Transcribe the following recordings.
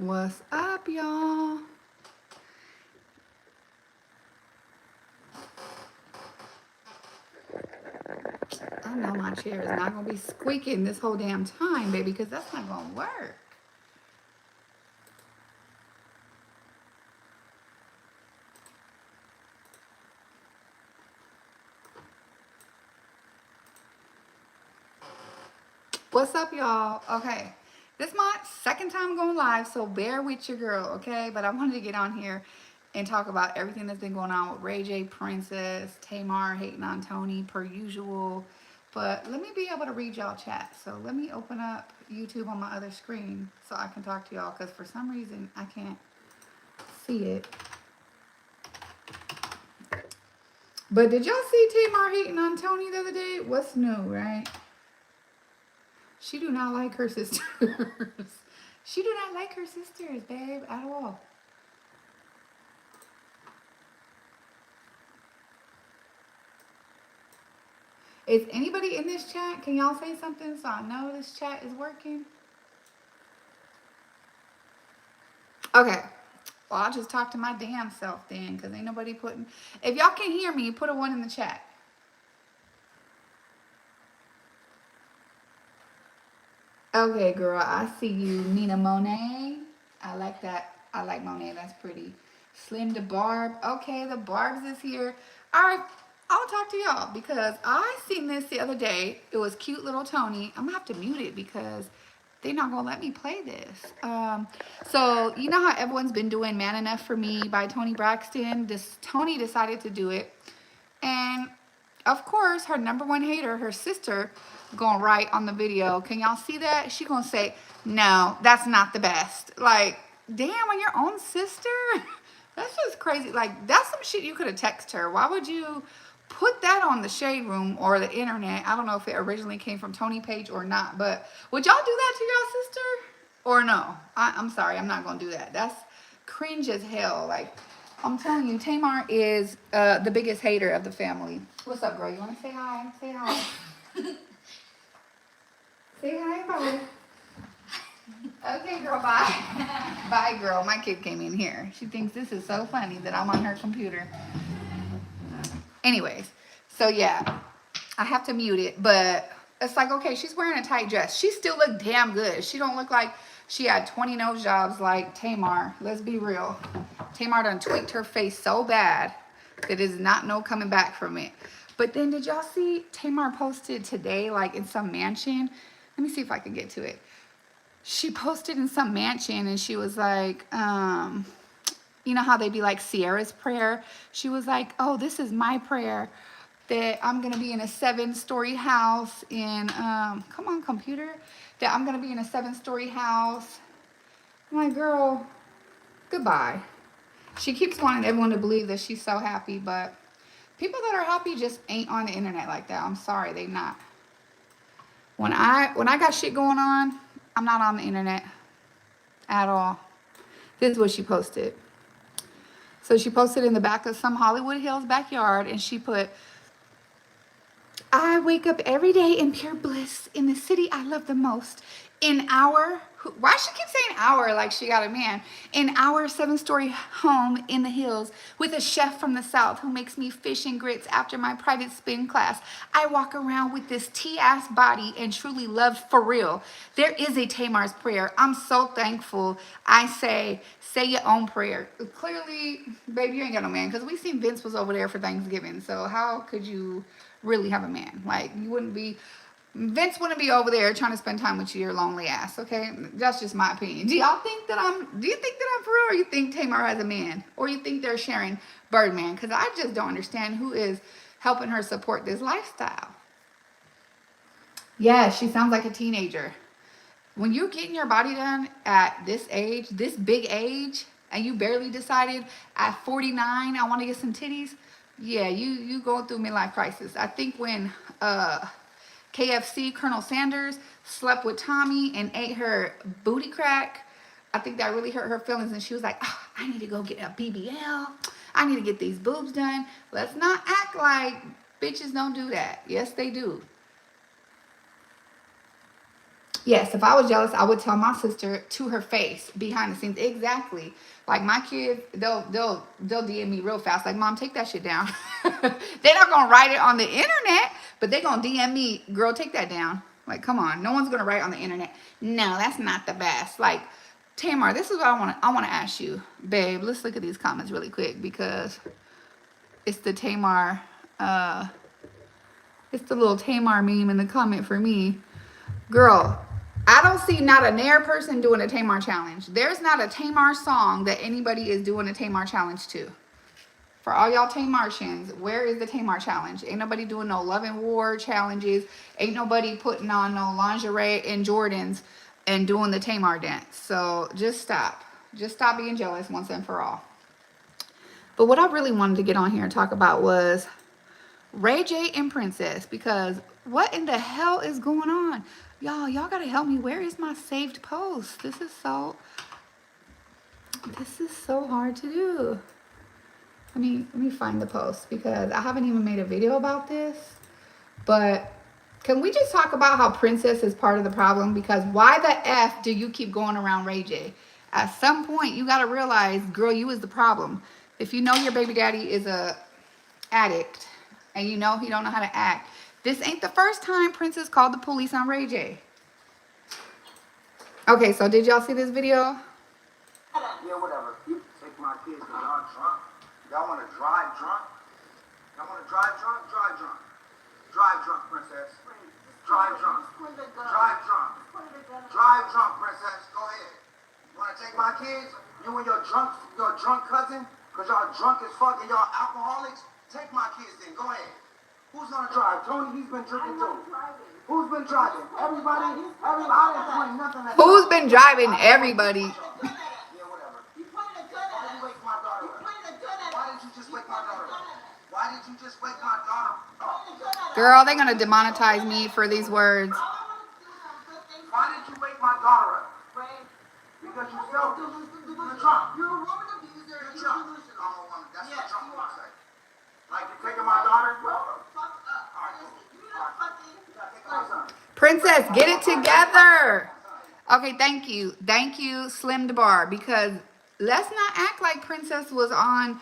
What's up, y'all? I know my chair is not gonna be squeaking this whole damn time, baby, because that's not gonna work. What's up, y'all? Okay, this is my second time going live, so bear with your girl, okay? But I wanted to get on here and talk about everything that's been going on with Ray J, Princess, Tamar hating on Tony, per usual. But let me be able to read y'all chat. So let me open up YouTube on my other screen so I can talk to y'all, because for some reason I can't see it. But did y'all see Tamar hating on Tony the other day? What's new, right? She do not like her sisters. She do not like her sisters, babe, at all. Is anybody in this chat? Can y'all say something so I know this chat is working? Okay. Well, I'll just talk to my damn self then, because ain't nobody putting... If y'all can hear me, put a 1 in the chat. Okay, girl, I see you. Nina Monet. I like that. I like Monet. That's pretty. Slim to Barb. Okay, the Barbs is here. All right, I'll talk to y'all because I seen this the other day. It was cute little Tony. I'm going to have to mute it because they're not going to let me play this. So, you know how everyone's been doing Man Enough for Me by Toni Braxton? Tony decided to do it. And of course, her #1 hater, her sister, gonna write on the video. Can y'all see that? She gonna say, no, that's not the best. Like, damn, on your own sister? That's just crazy. Like, that's some shit you could have texted her. Why would you put that on the Shade Room or the internet? I don't know if it originally came from Tony page or not, but would y'all do that to your sister? Or no? I'm sorry, I'm not gonna do that. That's cringe as hell. Like, I'm telling you, Tamar is the biggest hater of the family. What's up, girl? You want to say hi? Say hi. Say hi, bye. Okay, girl, bye. Bye, girl. My kid came in here. She thinks this is so funny that I'm on her computer. Anyways, so yeah, I have to mute it, but it's like, okay, she's wearing a tight dress. She still look damn good. She don't look like she had 20 nose jobs like Tamar. Let's be real. Tamar done tweaked her face so bad that is not no coming back from it. But then did y'all see Tamar posted today, like in some mansion? Let me see if I can get to it. She posted in some mansion and she was like, you know how they be like Sierra's prayer? She was like, oh, this is my prayer that I'm going to be in a 7-story house in, come on, computer, that I'm going to be in a 7-story house. I'm like, girl, goodbye. She keeps wanting everyone to believe that she's so happy, but people that are happy just ain't on the internet like that. I'm sorry, they not. When I got shit going on, I'm not on the internet at all. This is what she posted. So she posted in the back of some Hollywood Hills backyard, and she put, I wake up every day in pure bliss in the city I love the most. In our, why she keep saying our like she got a man? In our 7-story home in the hills with a chef from the south who makes me fish and grits after my private spin class. I walk around with this tea-ass body and truly love for real. There is a Tamar's prayer. I'm so thankful. I say your own prayer. Clearly, baby, you ain't got no man because we seen Vince was over there for Thanksgiving. So how could you really have a man? Like, you wouldn't be, Vince wouldn't be over there trying to spend time with you, your lonely ass, okay? That's just my opinion. Do you think that I'm for real, or you think Tamar has a man? Or you think they're sharing Birdman? Because I just don't understand who is helping her support this lifestyle. Yeah, she sounds like a teenager. When you're getting your body done at this age, this big age, and you barely decided at 49, I want to get some titties, yeah, you going through midlife crisis. I think when KFC, Colonel Sanders, slept with Tommy and ate her booty crack, I think that really hurt her feelings. And she was like, oh, I need to go get a BBL. I need to get these boobs done. Let's not act like bitches don't do that. Yes, they do. Yes, if I was jealous, I would tell my sister to her face, behind the scenes. Exactly. Like my kids, they'll DM me real fast. Like, Mom, take that shit down. They're not gonna write it on the internet, but they're gonna DM me, girl, take that down. Like, come on, no one's gonna write on the internet. No, that's not the best. Like, Tamar, this is what I wanna ask you, babe. Let's look at these comments really quick because it's the Tamar, it's the little Tamar meme in the comment for me. Girl, I don't see not a Nair person doing a Tamar challenge. There's not a Tamar song that anybody is doing a Tamar challenge to. For all y'all Tamartians, where is the Tamar challenge? Ain't nobody doing no Love and War challenges. Ain't nobody putting on no lingerie and Jordans and doing the Tamar dance. So just stop. Just stop being jealous once and for all. But what I really wanted to get on here and talk about was Ray J and Princess, because what in the hell is going on? Y'all gotta help me. Where is my saved post? This is so hard to do. Let me find the post because I haven't even made a video about this. But can we just talk about how Princess is part of the problem? Because why the F do you keep going around Ray J? At some point, you gotta realize, girl, you is the problem. If you know your baby daddy is a addict and you know he don't know how to act, this ain't the first time Princess called the police on Ray J. Okay, so did y'all see this video? Yeah, whatever. You take my kids because y'all drunk. Y'all want to drive drunk? Y'all want to drive drunk? Drive drunk. Drive drunk, Princess. Drive drunk. Drive drunk. Drive drunk, Princess. Go ahead. You want to take my kids? You and your drunk cousin? Because y'all drunk as fuck and y'all alcoholics? Take my kids then. Go ahead. Who's gonna drive? Tony, he's been drinking too. Who's been driving? Everybody? I didn't point nothing at Who's been driving? Everybody. Yeah, whatever. You pointed a gun at us. Why did you wake my daughter up? You pointed a gun at us. Why did you just wake my daughter up? Why did you just wake my daughter up? Girl, they're gonna demonetize me for these words. Why did you wake my daughter up? Because you felt the drunk. You're a woman abuser. You're drunk. I'm a woman. That's what drunk would say. Like you taking my daughter? Princess, get it together. Okay, thank you. Thank you, Slim DeBar, because let's not act like Princess was on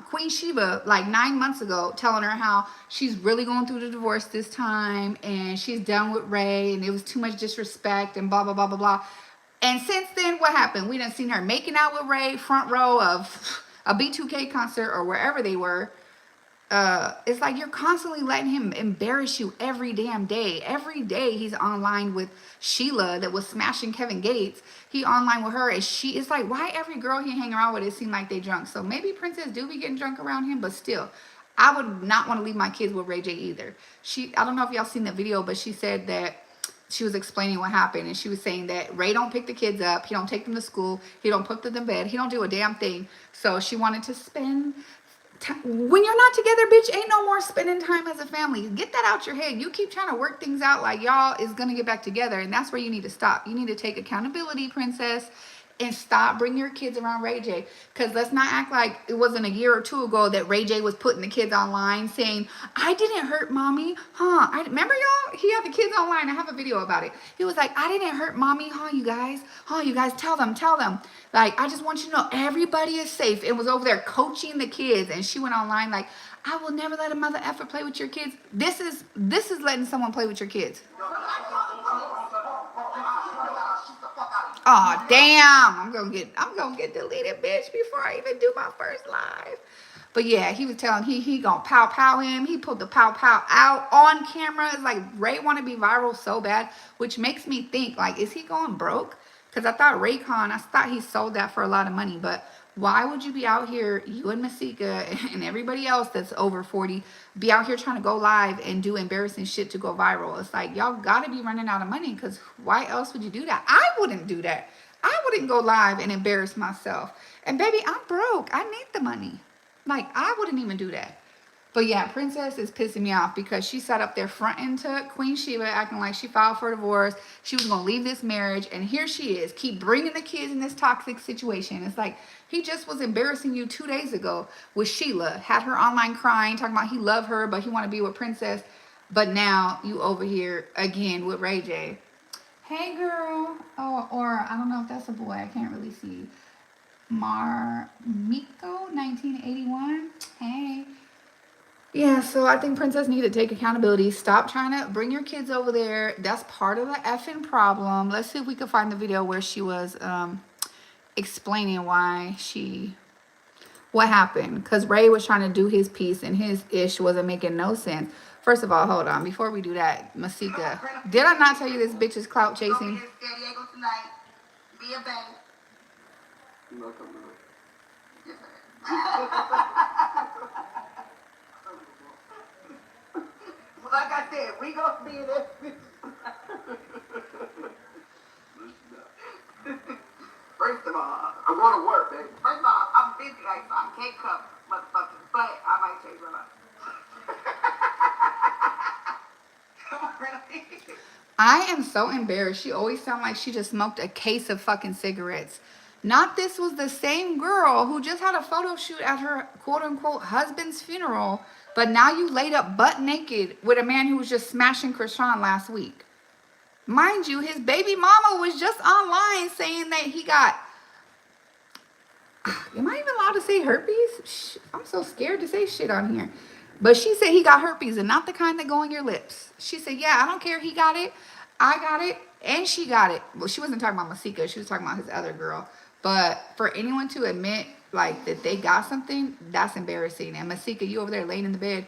Queen Sheba like 9 months ago telling her how she's really going through the divorce this time and she's done with Ray and it was too much disrespect and blah, blah, blah, blah, blah. And since then, what happened? We done seen her making out with Ray, front row of a B2K concert or wherever they were. It's like you're constantly letting him embarrass you every damn day. Every day he's online with Sheila that was smashing Kevin Gates. He online with her and it's like, why every girl he hang around with, it seem like they drunk. So maybe Princess do be getting drunk around him, but still, I would not want to leave my kids with Ray J either. I don't know if y'all seen the video, but she said that she was explaining what happened and she was saying that Ray don't pick the kids up. He don't take them to school. He don't put them in bed. He don't do a damn thing. So she wanted to spend when you're not together, bitch, ain't no more spending time as a family. Get that out your head. You keep trying to work things out like y'all is gonna get back together, and that's where you need to stop. You need to take accountability, Princess, and stop bringing your kids around Ray J. Because let's not act like it wasn't a year or two ago that Ray J was putting the kids online saying, I didn't hurt mommy, huh? Remember y'all? He had the kids online. I have a video about it. He was like, I didn't hurt mommy, huh, you guys? Huh, you guys, tell them. Like, I just want you to know everybody is safe. It was over there coaching the kids. And she went online like, I will never let a mother effer play with your kids. This is letting someone play with your kids. Oh damn! I'm gonna get deleted, bitch, before I even do my first live. But yeah, he was telling he gonna pow him. He pulled the pow out on camera. It's like Ray want to be viral so bad, which makes me think like, is he going broke? Because I thought I thought he sold that for a lot of money. But why would you be out here, you and Masika and everybody else that's over 40, be out here trying to go live and do embarrassing shit to go viral? It's like, y'all got to be running out of money, because why else would you do that? I wouldn't do that. I wouldn't go live and embarrass myself. And baby, I'm broke. I need the money. Like, I wouldn't even do that. But yeah, Princess is pissing me off because she sat up there fronting to Queen Sheba, acting like she filed for divorce. She was going to leave this marriage. And here she is, keep bringing the kids in this toxic situation. It's like, he just was embarrassing you 2 days ago with Sheila. Had her online crying, talking about he loved her, but he want to be with Princess. But now you over here again with Ray J. Hey, girl. Oh, or I don't know if that's a boy. I can't really see. Miko, 1981. Hey. Yeah, so I think Princess need to take accountability. Stop trying to bring your kids over there. That's part of the effing problem. Let's see if we can find the video where she was explaining what happened. Because Ray was trying to do his piece and his ish wasn't making no sense. First of all, hold on. Before we do that, Masika, did I not tell you this bitch is clout chasing? Be a bank. Like I said, we gonna be in this. First of all, I'm going to work, baby. First of all, I'm busy, like, so I can't come, motherfucker. But I might change my mind. I am so embarrassed. She always sounds like she just smoked a case of fucking cigarettes. Not this was the same girl who just had a photo shoot at her quote unquote husband's funeral, but now you laid up butt naked with a man who was just smashing Krishan last week. Mind you, his baby mama was just online saying that he got, am I even allowed to say herpes? I'm so scared to say shit on here. But she said he got herpes and not the kind that go on your lips. She said, yeah, I don't care. He got it. I got it. And she got it. Well, she wasn't talking about Masika. She was talking about his other girl. But for anyone to admit, like, that they got something, that's embarrassing. And Masika, you over there laying in the bed,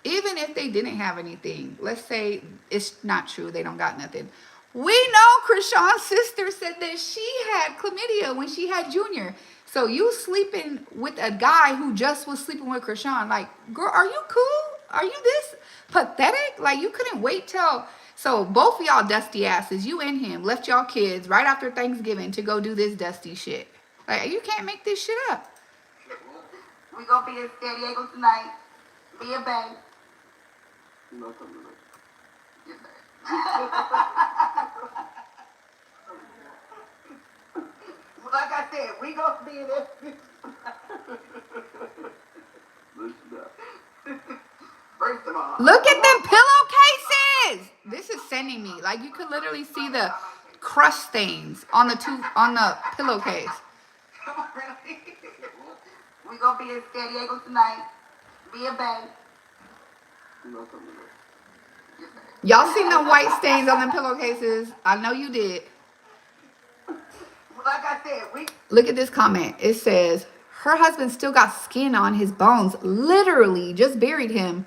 even if they didn't have anything, let's say it's not true, they don't got nothing. We know Krishan's sister said that she had chlamydia when she had Junior. So you sleeping with a guy who just was sleeping with Krishan, like, girl, are you cool? Are you this pathetic? Like, you couldn't wait till, so both of y'all dusty asses, you and him, left y'all kids right after Thanksgiving to go do this dusty shit. Like, you can't make this shit up. We gonna be in San Diego tonight. Be a bank. No, come tonight. Like I said, we gonna be in this. First of all, look at them pillowcases. This is sending me. Like, you could literally see the crust stains on the pillowcase. We gonna be in San Diego tonight. Be a bank. Y'all seen the white stains on the pillowcases? I know you did. Like I said, look at this comment. It says, her husband still got skin on his bones, literally just buried him,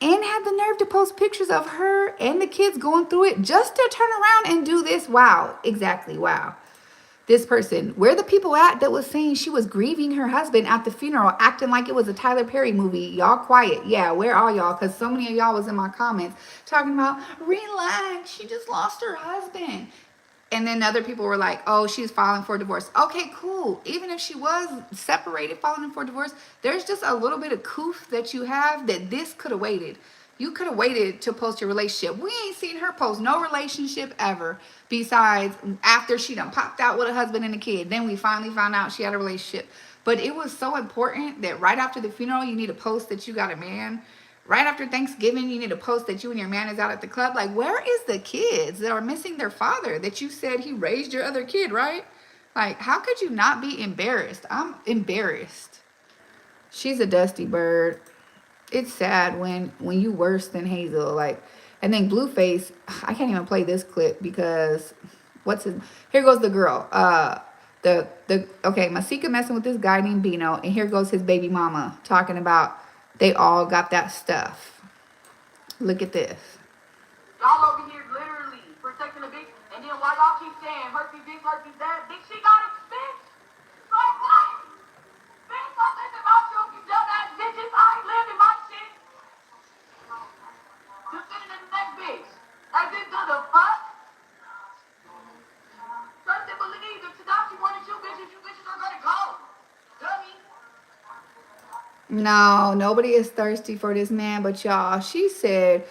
and had the nerve to post pictures of her and the kids going through it just to turn around and do this. Wow. Exactly. Wow. This person, where the people at that was saying she was grieving her husband at the funeral, acting like it was a Tyler Perry movie? Y'all quiet. Yeah, where are y'all? Because so many of y'all was in my comments talking about, relax, she just lost her husband. And then other people were like, oh, she's filing for divorce. Okay, cool. Even if she was separated, filing for divorce, there's just a little bit of coof that you have that this could have waited. You could have waited to post your relationship. We ain't seen her post no relationship ever besides after she done popped out with a husband and a kid. Then we finally found out she had a relationship. But it was so important that right after the funeral, you need to post that you got a man. Right after Thanksgiving, you need to post that you and your man is out at the club. Like, where is the kids that are missing their father that you said he raised your other kid, right? Like, how could you not be embarrassed? I'm embarrassed. She's a dusty bird. It's sad when you worse than Hazel. Like, and then Blueface, I can't even play this clip because here goes the girl. Okay, Masika messing with this guy named Bino, and here goes his baby mama talking about they all got that stuff. Look at this. Y'all over here literally protecting the bitch, and then why y'all keep saying herpes this, herpes that? Bitch, she got it, bitch. Like what? Bitch, don't listen about you dumbass bitches. I ain't living my shit. Just sitting in the next bitch. As if to the fuck? Trust and believe. If Tadashi wanted you bitches are gonna go. Dummy. No, nobody is thirsty for this man but y'all. She said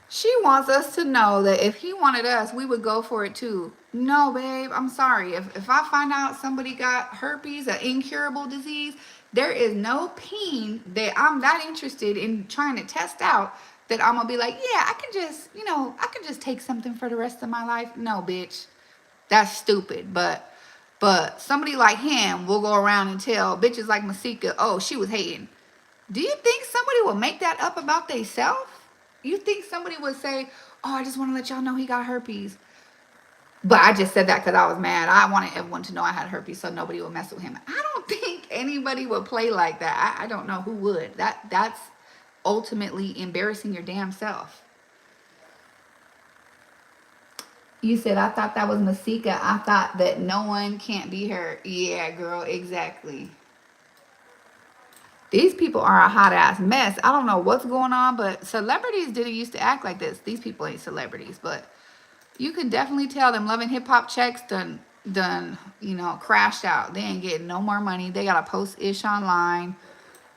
she wants us to know that if he wanted us, we would go for it too. No, babe, I'm sorry. If I find out somebody got herpes, an incurable disease, there is no pain that I'm that interested in trying to test out that I'm gonna be like, yeah, I can just, I can just take something for the rest of my life. No, bitch, that's stupid. But somebody like him will go around and tell bitches like Masika, oh, she was hating. Do you think somebody will make that up about theyself? You think somebody would say, oh, I just want to let y'all know he got herpes? But I just said that because I was mad. I wanted everyone to know I had herpes so nobody would mess with him. I don't think anybody would play like that. I don't know who would. That's ultimately embarrassing your damn self. You said, I thought that was Masika. I thought that no one can't be her. Yeah, girl, exactly. These people are a hot ass mess. I don't know what's going on, but celebrities didn't used to act like this. These people ain't celebrities, but you can definitely tell them Love and Hip Hop checks done, crashed out. They ain't getting no more money. They gotta post ish online.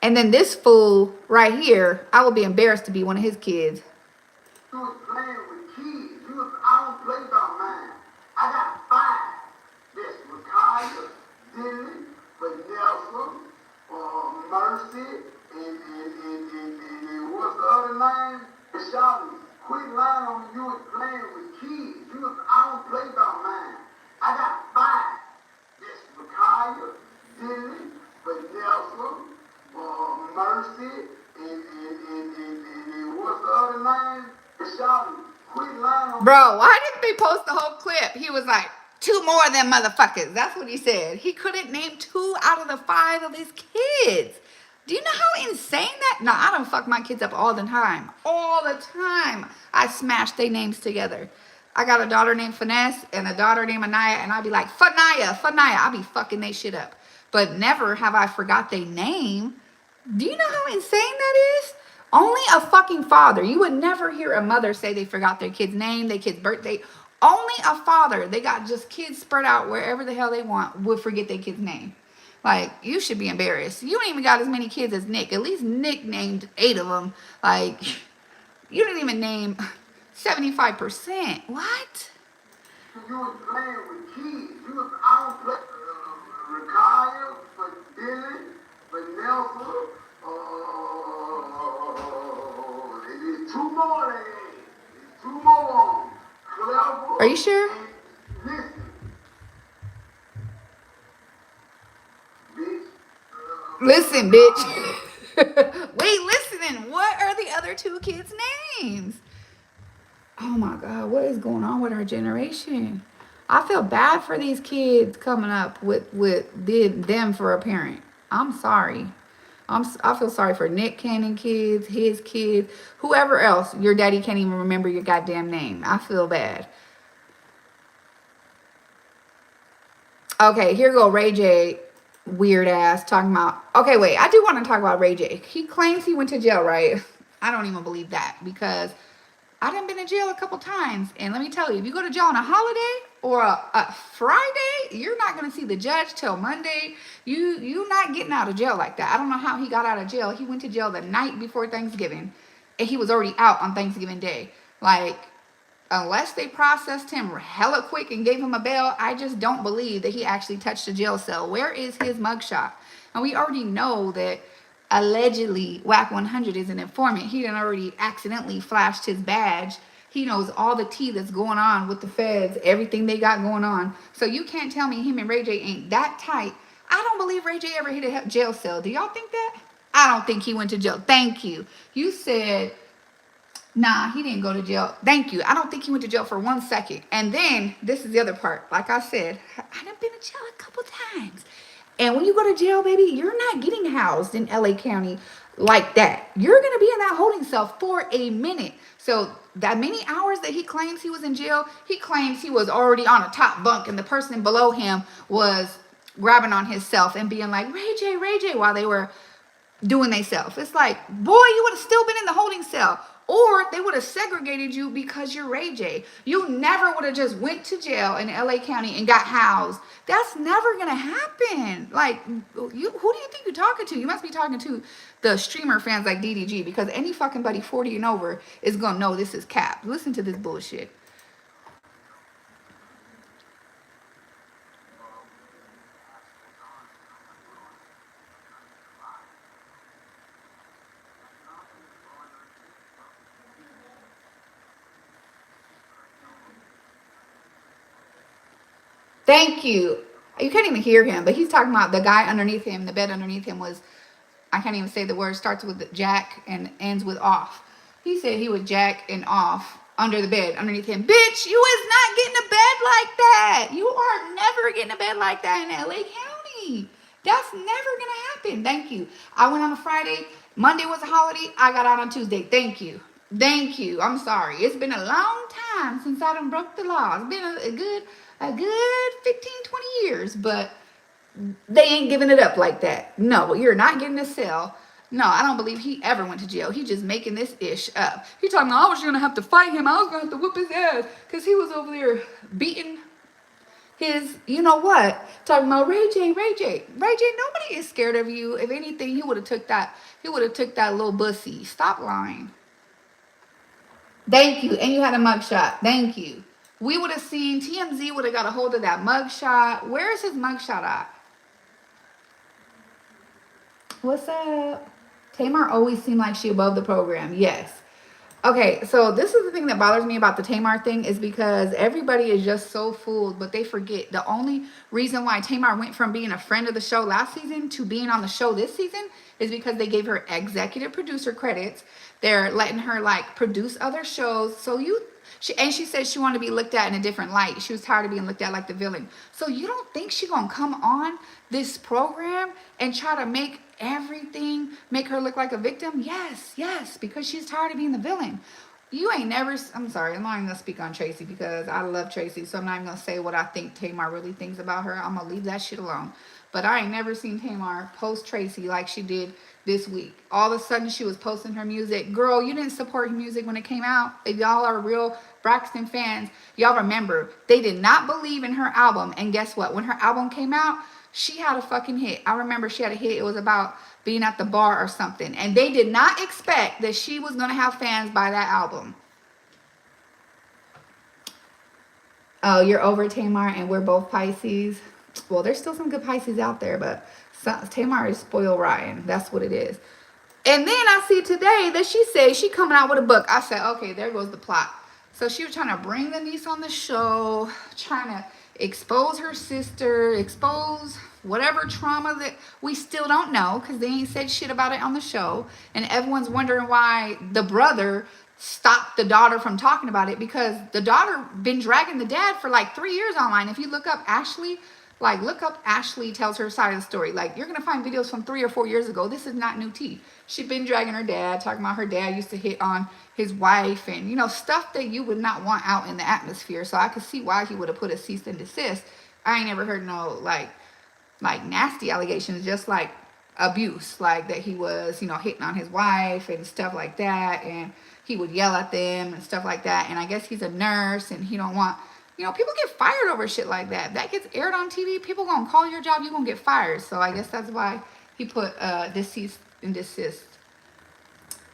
And then this fool right here, I would be embarrassed to be one of his kids. You was playing with kids. I don't play about mine. I got 5. That's Micaiah, Dylan, Vanessa, Mercy, and what's the other name? Charlie. Quit lying on me. You was playing with kids. I don't play about mine. I got 5. That's Micaiah, Dylan, Vanessa, Mercy, and what's the other name? Charlie. Quit lying on me. Bro, why didn't they post the whole clip? He was like, 2 more of them motherfuckers. That's what he said. He couldn't name 2 out of the 5 of his kids. Do you know how insane that? No, I don't fuck my kids up all the time. All the time. I smash their names together. I got a daughter named Finesse and a daughter named Anaya, and I'll be like, Fanaya. I'll be fucking they shit up. But never have I forgot their name. Do you know how insane that is? Only a fucking father. You would never hear a mother say they forgot their kid's name, their kid's birthday. Only a father. They got just kids spread out wherever the hell they want would forget their kid's name. Like, you should be embarrassed. You ain't even got as many kids as Nick. At least Nick named 8 of them. Like, you didn't even name 75%. What? You was playing with kids. I don't play Rakaya, but Dylan, but Nelson, there's 2 more there. There's 2 more on them. Clever. Are you sure? Listen, bitch. Wait, listening. What are the other 2 kids' names? Oh my God, what is going on with our generation? I feel bad for these kids coming up with them for a parent. I'm sorry. I feel sorry for Nick Cannon kids, his kids, whoever else. Your daddy can't even remember your goddamn name. I feel bad. Okay, here go Ray J, weird ass, talking about, okay, wait, I do want to talk about Ray J. He claims he went to jail, right? I don't even believe that, because I done been to jail a couple times, and let me tell you, if you go to jail on a holiday or a Friday, you're not going to see the judge till Monday. You not getting out of jail like that. I don't know how he got out of jail. He went to jail the night before Thanksgiving, and he was already out on Thanksgiving Day. Like, unless they processed him hella quick and gave him a bail, I just don't believe that he actually touched a jail cell. Where is his mugshot? And we already know that allegedly WAC 100 is an informant. He done already accidentally flashed his badge. He knows all the tea that's going on with the feds, everything they got going on. So you can't tell me him and Ray J ain't that tight. I don't believe Ray J ever hit a jail cell. Do y'all think that? I don't think he went to jail. Thank you. You said, nah, he didn't go to jail. Thank you. I don't think he went to jail for 1 second. And then, this is the other part. Like I said, I done been to jail a couple times. And when you go to jail, baby, you're not getting housed in LA County like that. You're going to be in that holding cell for a minute. So that many hours that he claims he was in jail, he claims he was already on a top bunk and the person below him was grabbing on himself and being like, Ray J, while they were doing themselves. It's like, boy, you would have still been in the holding cell. Or they would have segregated you because you're Ray J. You never would have just went to jail in LA County and got housed. That's never going to happen. Like, who do you think you're talking to? You must be talking to the streamer fans like DDG, because any fucking buddy 40 and over is going to know this is cap. Listen to this bullshit. Thank you. You can't even hear him, but he's talking about the guy underneath him. The bed underneath him was, I can't even say the word, starts with jack and ends with off. He said he would jack and off under the bed underneath him. Bitch, you is not getting a bed like that. You are never getting a bed like that in LA County. That's never gonna happen. Thank you. I went on a Friday. Monday was a holiday. I got out on Tuesday. Thank you. Thank you. I'm sorry. It's been a long time since I done broke the law. It's been a good 15, 20 years, but they ain't giving it up like that. No, you're not getting a cell. No, I don't believe he ever went to jail. He just making this ish up. He talking about I was gonna have to fight him. I was gonna have to whoop his ass because he was over there beating his, you know what? Talking about Ray J. Nobody is scared of you. If anything, he would have took that. He would have took that little bussy. Stop lying. Thank you. And you had a mugshot. Thank you. We would have seen, TMZ would have got a hold of that mugshot. Where is his mugshot at? What's up? Tamar always seemed like she above the program. Yes. Okay, so this is the thing that bothers me about the Tamar thing is because everybody is just so fooled, but they forget the only reason why Tamar went from being a friend of the show last season to being on the show this season is because they gave her executive producer credits. They're letting her like produce other shows. So she said she wanted to be looked at in a different light. She was tired of being looked at like the villain. So you don't think she gonna come on this program and try to make her look like a victim? Yes, because she's tired of being the villain. You ain't never, I'm sorry, I'm not even gonna speak on Tracy because I love Tracy, so I'm not even gonna say what I think Tamar really thinks about her. I'm gonna leave that shit alone. But I ain't never seen Tamar post Tracy like she did this week. All of a sudden she was posting her music. Girl, you didn't support her music when it came out. If y'all are real Braxton fans, y'all remember they did not believe in her album. And guess what? When her album came out, she had a fucking hit. I remember she had a hit. It was about being at the bar or something. And they did not expect that she was going to have fans by that album. Oh, you're over Tamar and we're both Pisces. Well, there's still some good Pisces out there, but Tamar is spoiled rotten. That's what it is. And then I see today that she said she coming out with a book. I said, okay, there goes the plot. So she was trying to bring the niece on the show, trying to expose her sister, expose whatever trauma that we still don't know because they ain't said shit about it on the show. And everyone's wondering why the brother stopped the daughter from talking about it because the daughter been dragging the dad for like 3 years online. If you look up Ashley, look up Ashley tells her side of the story. Like, you're going to find videos from 3 or 4 years ago. This is not new tea. She's been dragging her dad, talking about her dad used to hit on his wife and, you know, stuff that you would not want out in the atmosphere. So I could see why he would have put a cease and desist. I ain't never heard no, like nasty allegations, just like abuse, like that he was, you know, hitting on his wife and stuff like that. And he would yell at them and stuff like that. And I guess he's a nurse and he don't want, you know, people get fired over shit like that. That gets aired on TV. People gonna call your job, you gonna get fired. So I guess that's why he put cease and desist.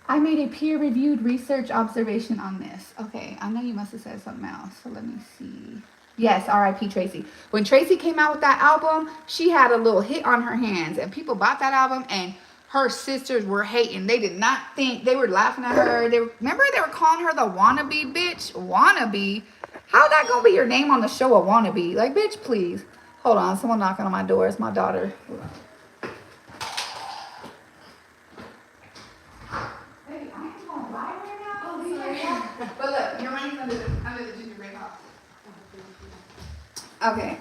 I made a peer-reviewed research observation on this. Okay, I know you must have said something else. So let me see. Yes, R.I.P. Tracy. When Tracy came out with that album, she had a little hit on her hands. And people bought that album and her sisters were hating. They did not think, they were laughing at her. Remember they were calling her the wannabe bitch? Wannabe? How's that gonna be your name on the show, a wannabe? Like, bitch, please. Hold on, someone knocking on my door. It's my daughter. Baby, I ain't gonna lie right now. Oh, sorry. But look, your money's under the gingerbread house. Okay,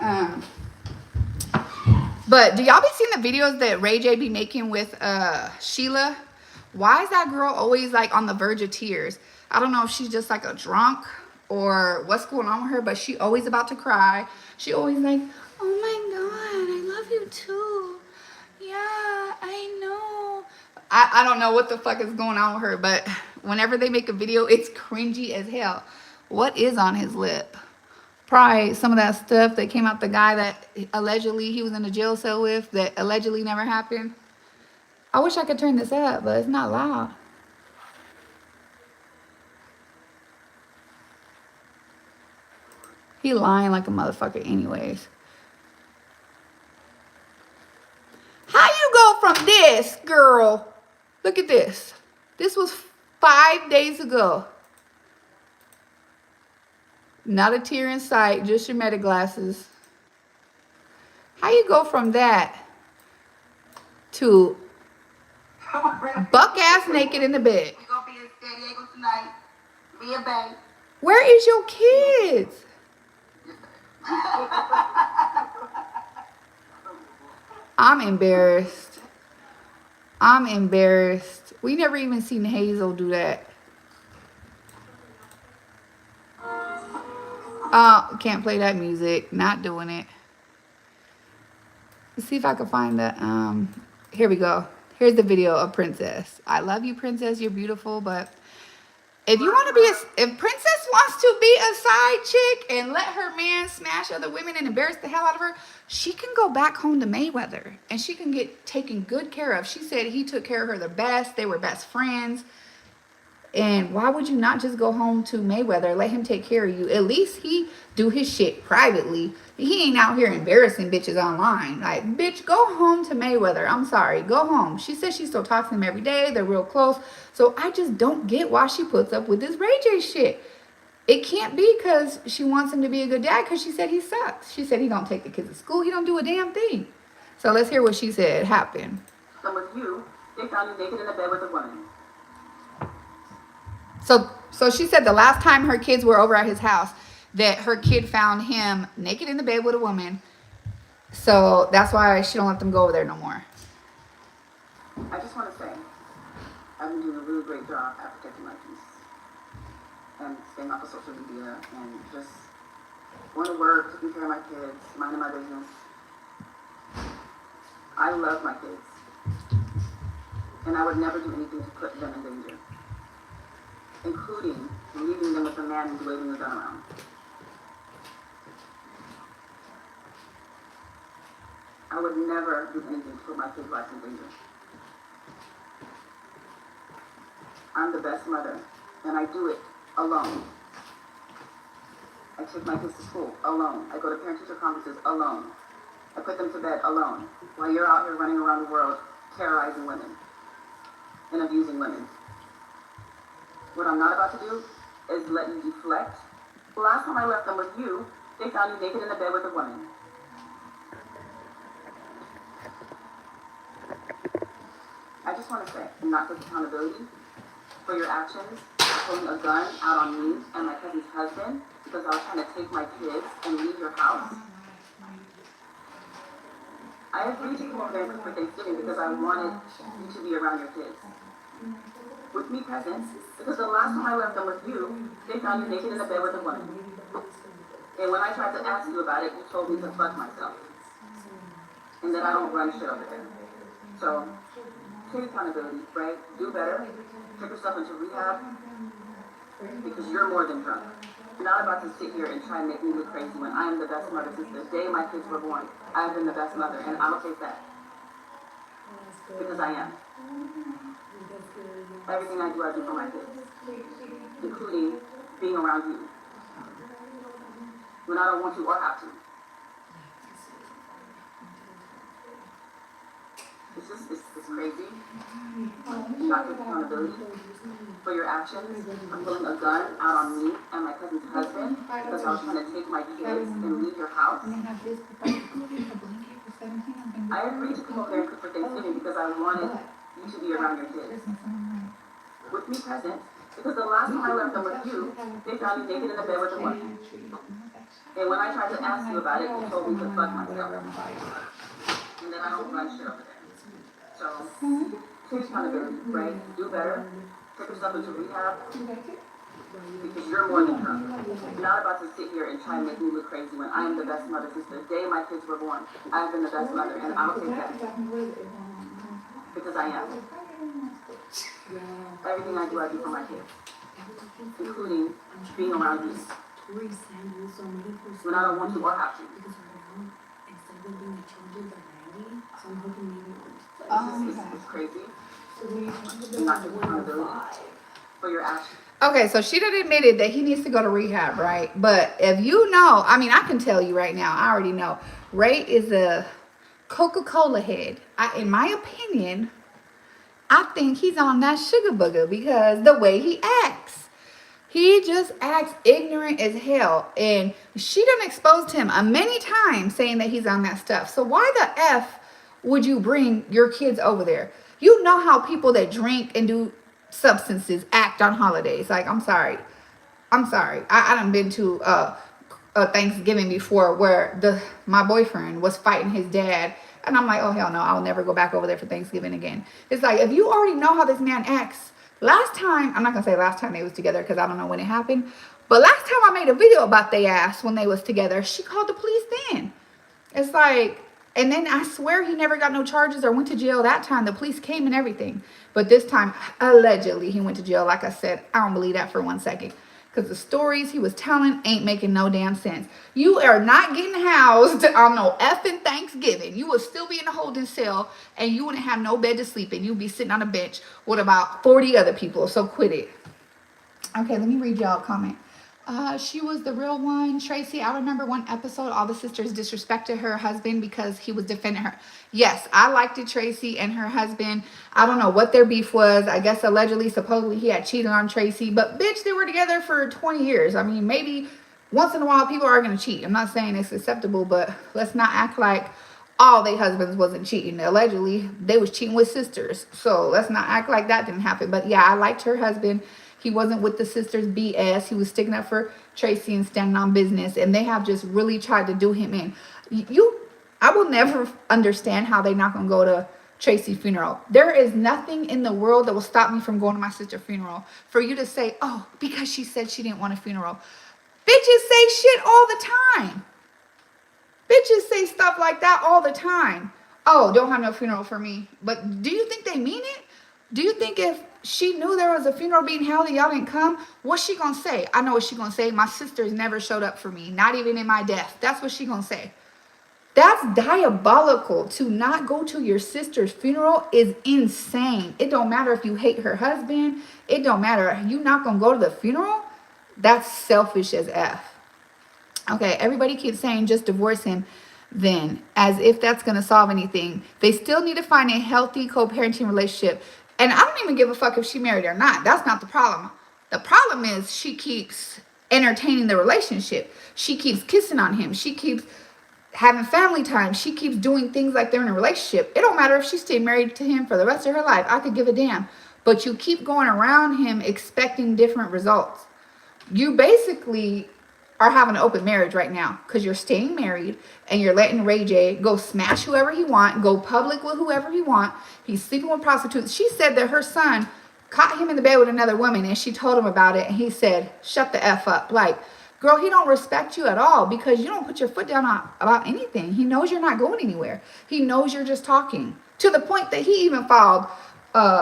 but do y'all be seeing the videos that Ray J be making with Sheila? Why is that girl always like on the verge of tears? I don't know if she's just like a drunk or what's going on with her, but she always about to cry. She always like, oh my God, I love you too. Yeah, I know. I don't know what the fuck is going on with her, but whenever they make a video, it's cringy as hell. What is on his lip? Probably some of that stuff that came out the guy that allegedly he was in a jail cell with that allegedly never happened. I wish I could turn this up, but it's not loud. He lying like a motherfucker anyways. How you go from this, girl? Look at this. This was 5 days ago. Not a tear in sight, just your meta glasses. you go from that to buck ass naked in the bed? We gonna be in San Diego tonight. Me and Bay. Where is your kids? I'm embarrassed. I'm embarrassed. We never even seen Hazel do that. Can't play that music. Not doing it. Let's see if I can find the, here we go. Here's the video of Princess. I love you, Princess. You're beautiful, but if you want to be if Princess wants to be a side chick and let her man smash other women and embarrass the hell out of her, she can go back home to Mayweather and she can get taken good care of. She said he took care of her the best. They were best friends. And why would you not just go home to Mayweather, let him take care of you? At least he do his shit privately. He ain't out here embarrassing bitches online. Like, bitch, go home to Mayweather. I'm sorry, go home. She says she still talks to him every day. They're real close. So I just don't get why she puts up with this Ray J shit. It can't be because she wants him to be a good dad, because she said he sucks. She said he don't take the kids to school. He don't do a damn thing. So let's hear what she said happened. And with you, they found you naked in a bed with a woman. So she said the last time her kids were over at his house, that her kid found him naked in the bed with a woman. So that's why she don't let them go over there no more. I just want to say, I've been doing a really great job at protecting my peace and staying off of social media and just going to work, taking care of my kids, minding my business. I love my kids, and I would never do anything to put them in danger, including leaving them with a man who's waving a gun around. I would never do anything to put my kids' lives in danger. I'm the best mother, and I do it alone. I take my kids to school alone. I go to parent-teacher conferences alone. I put them to bed alone, while you're out here running around the world terrorizing women and abusing women. What I'm not about to do is let you deflect. The last time I left them with you, they found you naked in a bed with a woman. I just want to say, I'm not taking accountability for your actions, pulling a gun out on me and my cousin's husband because I was trying to take my kids and leave your house. I agreed to come over there for Thanksgiving because I wanted you to be around your kids. With me present, because the last time I left them with you, they found you naked in a bed with a woman. And when I tried to ask you about it, you told me to fuck myself. And that I don't run shit over there. So, take accountability, right? Do better. Take yourself into rehab. Because you're more than drunk. You're not about to sit here and try and make me look crazy when I am the best mother since the day my kids were born. I have been the best mother, and I'll take that. Because I am. Everything I do for my kids. Including being around you. When I don't want to or have to. It's crazy. Not taking accountability for your actions. I'm pulling a gun out on me and my cousin's husband because I was trying to take my kids and leave your house. I agreed to come over there and cook for Thanksgiving because I wanted you to be around your kids. With me present, because the last time I left them with you, they found you naked in a bed with a woman. And when I tried to ask you about it, you told me to fuck myself. And then I don't run shit over there. So, take accountability, right? Do better. Take yourself into rehab. Because you're more than drunk. You're not about to sit here and try and make me look crazy when I am the best mother since the day my kids were born. I have been the best mother, and I'll take that. Because I am. Everything I do for my kids. Including being around you. When I don't want to or have to. It's crazy. You're not taking accountability for your actions. Okay, so she done admitted that he needs to go to rehab, right? But if you know, I mean, I can tell you right now, I already know. Ray is a Coca-Cola head. In my opinion, I think he's on that sugar booger because the way he acts. He just acts ignorant as hell. And she done exposed him many times saying that he's on that stuff. So why the F would you bring your kids over there? You know how people that drink and do substances act on holidays. Like, I'm sorry. I'm sorry. I done been to a Thanksgiving before where my boyfriend was fighting his dad. And I'm like, oh, hell no, I'll never go back over there for Thanksgiving again. It's like, if you already know how this man acts, last time, I'm not going to say last time they was together because I don't know when it happened. But last time I made a video about they ass when they was together, she called the police then. It's like, and then I swear he never got no charges or went to jail that time. The police came and everything. But this time, allegedly, he went to jail. Like I said, I don't believe that for 1 second. Because the stories he was telling ain't making no damn sense. You are not getting housed on no effing Thanksgiving. You will still be in a holding cell and you wouldn't have no bed to sleep in. You'll be sitting on a bench with about 40 other people. So quit it. Okay, let me read y'all a comment. She was the real one. Tracy, I remember one episode, all the sisters disrespected her husband because he was defending her. Yes, I liked it, Tracy and her husband. I don't know what their beef was. I guess allegedly, supposedly he had cheated on Tracy. But bitch, they were together for 20 years. I mean, maybe once in a while people are going to cheat. I'm not saying it's acceptable, but let's not act like all their husbands wasn't cheating. Allegedly, they was cheating with sisters. So let's not act like that didn't happen. But yeah, I liked her husband. He wasn't with the sisters BS. He was sticking up for Tracy and standing on business. And they have just really tried to do him in. I will never understand how they're not going to go to Tracy's funeral. There is nothing in the world that will stop me from going to my sister's funeral. For you to say, oh, because she said she didn't want a funeral. Bitches say shit all the time. Bitches say stuff like that all the time. Oh, don't have no funeral for me. But do you think they mean it? Do you think if she knew there was a funeral being held and y'all didn't come, what's she gonna say? I know what she gonna say. My sisters never showed up for me, not even in my death. That's what she gonna say. That's diabolical. To not go to your sister's funeral is insane. It don't matter if you hate her husband. It don't matter. You not gonna go to the funeral? That's selfish as F. Okay, everybody keeps saying just divorce him then, as if that's going to solve anything. They still need to find a healthy co-parenting relationship. And I don't even give a fuck if she married or not. That's not the problem. The problem is she keeps entertaining the relationship. She keeps kissing on him. She keeps having family time. She keeps doing things like they're in a relationship. It don't matter if she stayed married to him for the rest of her life. I could give a damn. But you keep going around him expecting different results. You basically are having an open marriage right now because you're staying married and you're letting Ray J go smash whoever he want, go public with whoever he want. He's sleeping with prostitutes. She said that her son caught him in the bed with another woman and she told him about it and he said, shut the F up. Like, girl, he don't respect you at all because you don't put your foot down about anything. He knows you're not going anywhere. He knows you're just talking, to the point that he even filed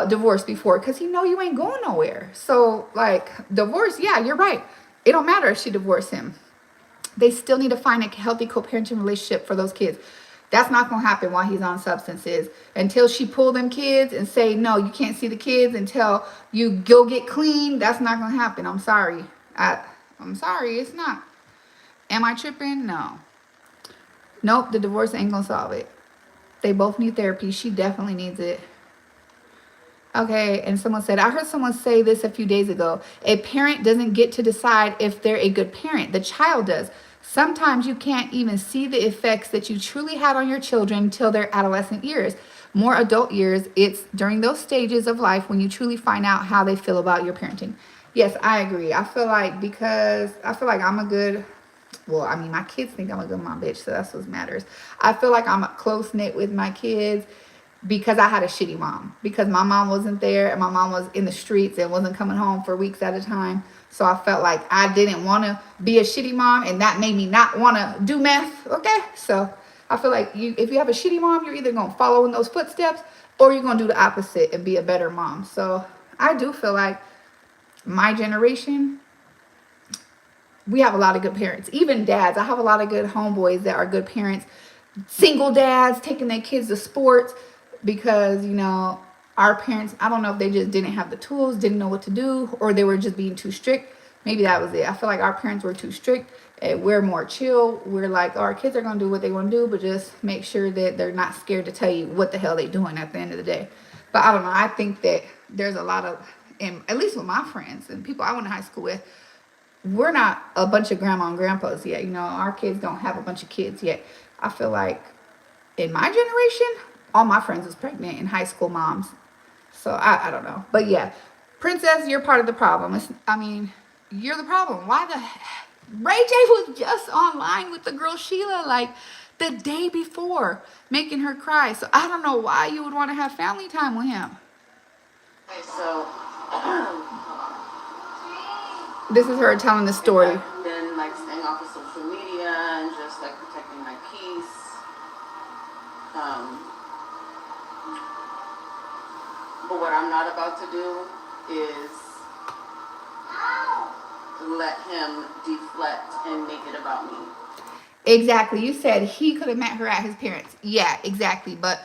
divorce before because he know you ain't going nowhere. So like, divorce, yeah, you're right. It don't matter if she divorced him. They still need to find a healthy co-parenting relationship for those kids. That's not going to happen while he's on substances. Until she pull them kids and say, no, you can't see the kids until you go get clean. That's not going to happen. I'm sorry. I'm sorry. It's not. Am I tripping? No. Nope. The divorce ain't going to solve it. They both need therapy. She definitely needs it. Okay, and someone said, I heard someone say this a few days ago. A parent doesn't get to decide if they're a good parent. The child does. Sometimes you can't even see the effects that you truly had on your children until their adolescent years. More adult years, it's during those stages of life when you truly find out how they feel about your parenting. Yes, I agree. I feel like I'm a good, well, I mean, my kids think I'm a good mom, bitch, so that's what matters. I feel like I'm close-knit with my kids because I had a shitty mom. Because my mom wasn't there and my mom was in the streets and wasn't coming home for weeks at a time. So I felt like I didn't want to be a shitty mom and that made me not want to do meth. Okay, so I feel like if you have a shitty mom, you're either going to follow in those footsteps or you're going to do the opposite and be a better mom. So I do feel like my generation, we have a lot of good parents. Even dads. I have a lot of good homeboys that are good parents. Single dads taking their kids to sports because, you know, our parents, I don't know if they just didn't have the tools, didn't know what to do, or they were just being too strict. Maybe that was it. I feel like our parents were too strict and we're more chill. We're like, our kids are going to do what they want to do, but just make sure that they're not scared to tell you what the hell they're doing at the end of the day. But I don't know. I think that there's a lot of and at least with my friends and people I went to high school with, we're not a bunch of grandma and grandpas yet. You know, our kids don't have a bunch of kids yet. I feel like in my generation, all my friends was pregnant and high school moms. So I don't know. But yeah, Princess, you're part of the problem. I mean, you're the problem. Why the Ray J was just online with the girl Sheila like the day before, making her cry. So I don't know why you would want to have family time with him. Okay, so This is her telling the story. I've been like staying off of social media and just like protecting my peace. But what I'm not about to do is let him deflect and make it about me. Exactly. You said he could have met her at his parents'. Yeah, exactly. But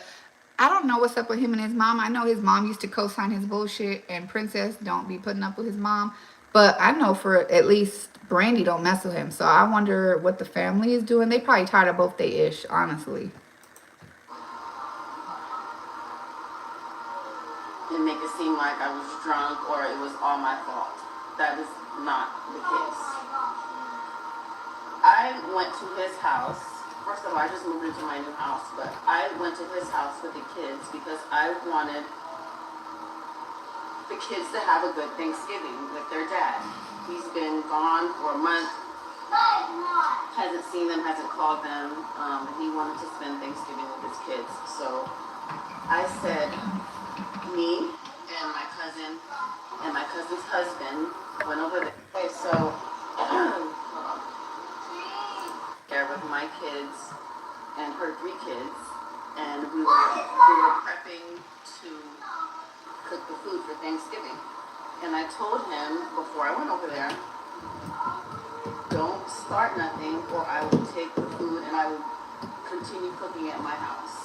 I don't know what's up with him and his mom. I know his mom used to co-sign his bullshit, and Princess don't be putting up with his mom. But I know for at least Brandy don't mess with him. So I wonder what the family is doing. They probably tired of both they ish, honestly. And make it seem like I was drunk or it was all my fault. That is not the case. I went to his house. First of all, I just moved into my new house, but I went to his house with the kids because I wanted the kids to have a good Thanksgiving with their dad. He's been gone for a month, hasn't seen them, hasn't called them. He wanted to spend Thanksgiving with his kids. So I said, me and my cousin and my cousin's husband went over there. Okay, so there with my kids and her 3 kids, and we were prepping to cook the food for Thanksgiving. And I told him before I went over there, don't start nothing or I will take the food and I will continue cooking at my house.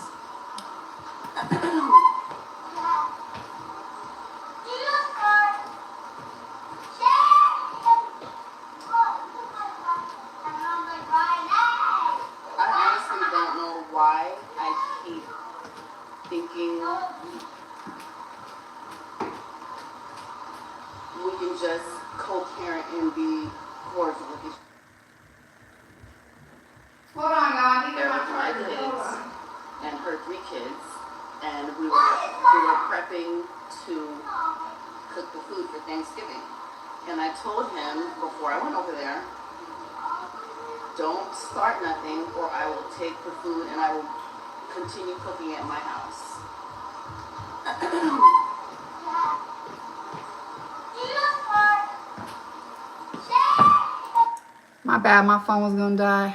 Why I keep thinking we can just co-parent and be cordial with each Hold on, y'all. other with my kids and her 3 kids, and we were prepping to cook the food for Thanksgiving. And I told him before I went over there, don't start nothing or I will take the food and I will continue cooking at my house. My bad, my phone was gonna die.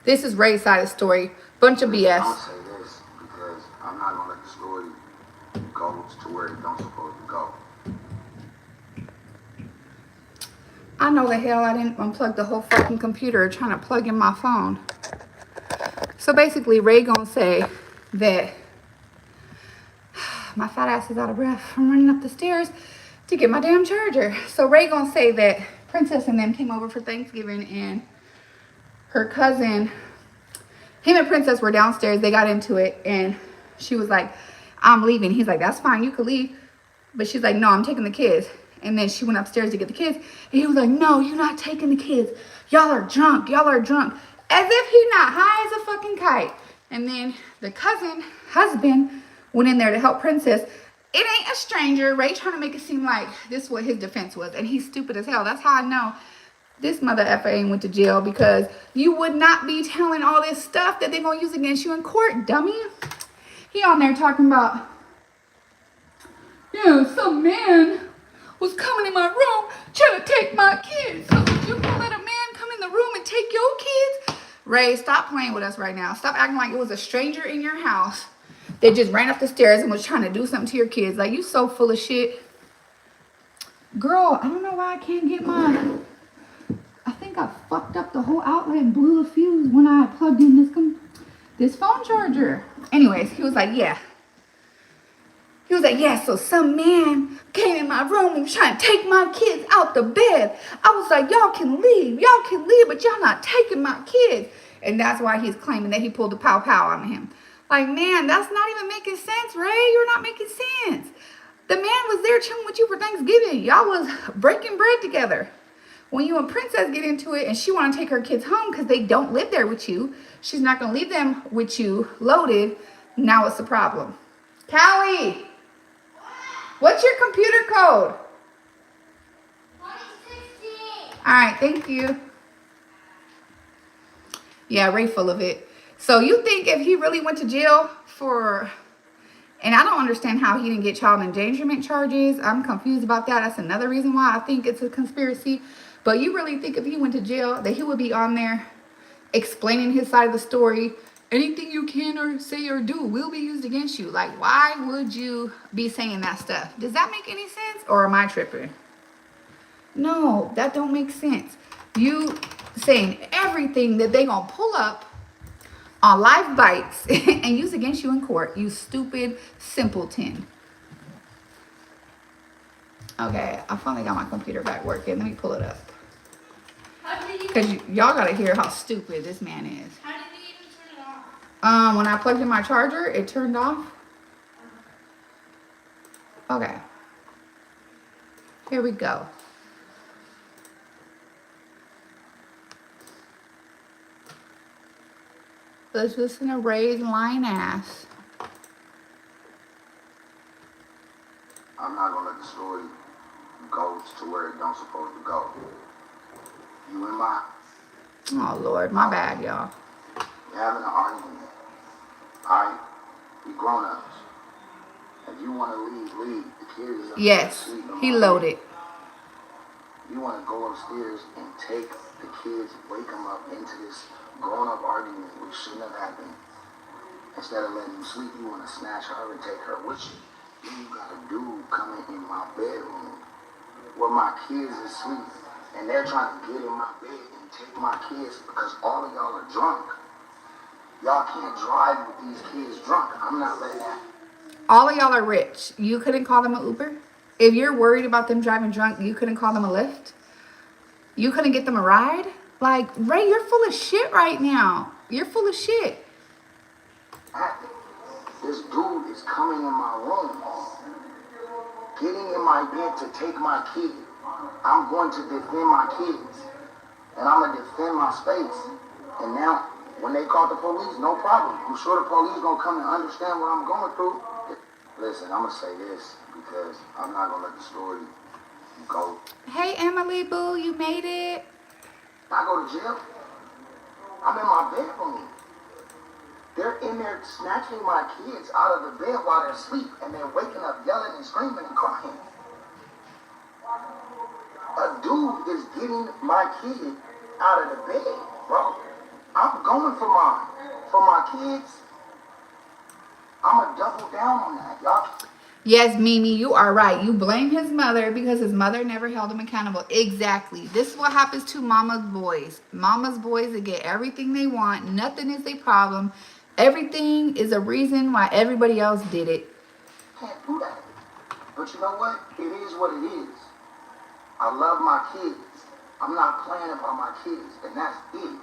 This is Ray's side of the story. Bunch of BS. I'll say this because I'm not gonna let the story go to where it don't supposed to go. I know the hell I didn't unplug the whole fucking computer trying to plug in my phone. So basically, Ray gonna say that my fat ass is out of breath from running up the stairs to get my damn charger. So Ray gonna say that Princess and them came over for Thanksgiving and her cousin, him and Princess were downstairs. They got into it and she was like, I'm leaving. He's like, that's fine, you could leave. But she's like, no, I'm taking the kids. And then she went upstairs to get the kids. And he was like, no, you're not taking the kids. Y'all are drunk. Y'all are drunk. As if he's not high as a fucking kite. And then the cousin, husband, went in there to help Princess. It ain't a stranger. Ray trying to make it seem like this is what his defense was. And he's stupid as hell. That's how I know this mother effer ain't went to jail. Because you would not be telling all this stuff that they're going to use against you in court, dummy. He on there talking about, yeah, some man was coming in my room trying to take my kids. So you gonna let a man come in the room and take your kids? Ray, stop playing with us right now. Stop acting like it was a stranger in your house that just ran up the stairs and was trying to do something to your kids. Like, you so full of shit. Girl, I don't know why I can't get mine. I think I fucked up the whole outlet and blew the fuse when I plugged in this phone charger. Anyways, he was like, yeah. He was like, yeah, so some man came in my room and was trying to take my kids out the bed. I was like, y'all can leave, but y'all not taking my kids. And that's why he's claiming that he pulled a pow pow on him. Like, man, that's not even making sense, Ray. You're not making sense. The man was there chilling with you for Thanksgiving. Y'all was breaking bread together. When you and Princess get into it and she want to take her kids home because they don't live there with you, she's not going to leave them with you loaded. Now it's a problem. Callie, what's your computer code? 2016. All right, thank you. Yeah, Ray full of it. So you think if he really went to jail for, and I don't understand how he didn't get child endangerment charges. I'm confused about that. That's another reason why I think it's a conspiracy. But you really think if he went to jail that he would be on there explaining his side of the story? Anything you can or say or do will be used against you. Like, why would you be saying that stuff? Does that make any sense? Or am I tripping? No, that don't make sense. You saying everything that they gonna pull up on live bites and use against you in court. You stupid simpleton. Okay, I finally got my computer back working. Let me pull it up. Because y'all gotta hear how stupid this man is. How did you even turn it off? When I plugged in my charger, it turned off. Okay. Here we go. Let's listen to Ray's lying ass. I'm not gonna let the story go to where it don't supposed to go. You and my Oh, Lord. My bad, y'all. We're having an argument. Alright? We grown ups. If you wanna leave, the kids are Yes. He loaded. You wanna go upstairs and take the kids, wake them up into this grown up argument which shouldn't have happened. Instead of letting them sleep, you wanna snatch her and take her with you. Then you got a dude coming in my bedroom where my kids are asleep and they're trying to get in my bed and take my kids because all of y'all are drunk. Y'all can't drive with these kids drunk. I'm not letting that. All of y'all are rich. You couldn't call them an Uber? If you're worried about them driving drunk, you couldn't call them a Lyft? You couldn't get them a ride? Like, Ray, you're full of shit right now. You're full of shit. This dude is coming in my room, getting in my bed to take my kid. I'm going to defend my kids, and I'm going to defend my space. And now, when they call the police, no problem. I'm sure the police going to come and understand what I'm going through. Listen, I'm going to say this because I'm not going to let the story go. Hey, Emily Boo, you made it. I go to jail. I'm in my bedroom. They're in there snatching my kids out of the bed while they're asleep, and they're waking up yelling and screaming and crying. A dude is getting my kid out of the bed, bro. I'm going for my kids. I'm going to double down on that, y'all. Yes, Mimi, you are right. You blame his mother because his mother never held him accountable. Exactly. This is what happens to mama's boys. Mama's boys, they get everything they want. Nothing is their problem. Everything is a reason why everybody else did it. Can't do that. But you know what? It is what it is. I love my kids. I'm not playing about my kids, and that's it.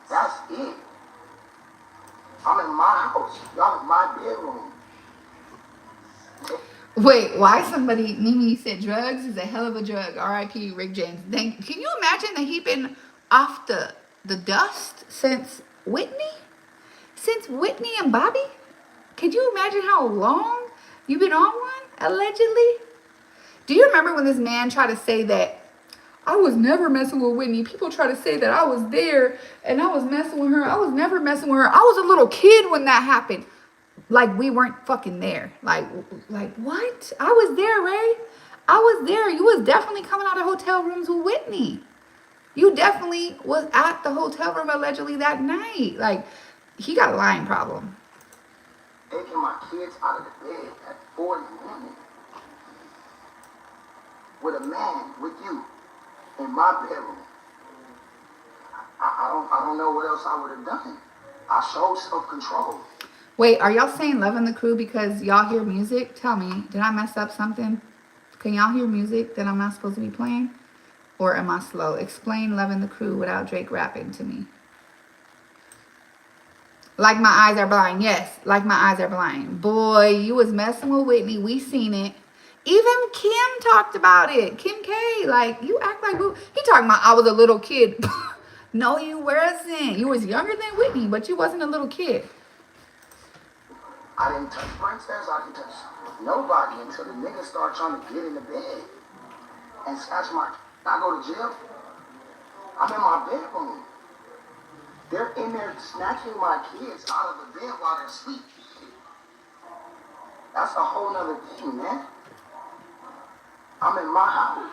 That's it. I'm in my house. Y'all in my bedroom. Wait, why somebody, Mimi said drugs is a hell of a drug. R.I.P. Rick James. Can you imagine that he been off the dust since Whitney? Since Whitney and Bobby? Could you imagine how long you've been on one, allegedly? Do you remember when this man tried to say that I was never messing with Whitney? People try to say that I was there and I was messing with her. I was never messing with her. I was a little kid when that happened. Like we weren't fucking there. Like what? I was there, Ray. I was there. You was definitely coming out of hotel rooms with Whitney. You definitely was at the hotel room allegedly that night. Like, he got a lying problem. Taking my kids out of the bed at 4 in the morning with a man with you in my bedroom. I don't know what else I would have done. I showed self-control. Wait, are y'all saying Loving the Crew because y'all hear music? Tell me, did I mess up something? Can y'all hear music that I'm not supposed to be playing? Or am I slow? Explain Loving the Crew without Drake rapping to me. Like My Eyes Are Blind. Yes, Like My Eyes Are Blind. Boy, you was messing with Whitney. We seen it. Even Kim talked about it. Kim K. Like, you act like boo. He talking about I was a little kid. No, you wasn't. You was younger than Whitney, but you wasn't a little kid. I didn't touch Princess. I didn't touch nobody until the niggas start trying to get in the bed and snatch my. I go to jail. I'm in my bedroom. They're in there snatching my kids out of the bed while they're asleep. That's a whole nother thing, man. I'm in my house.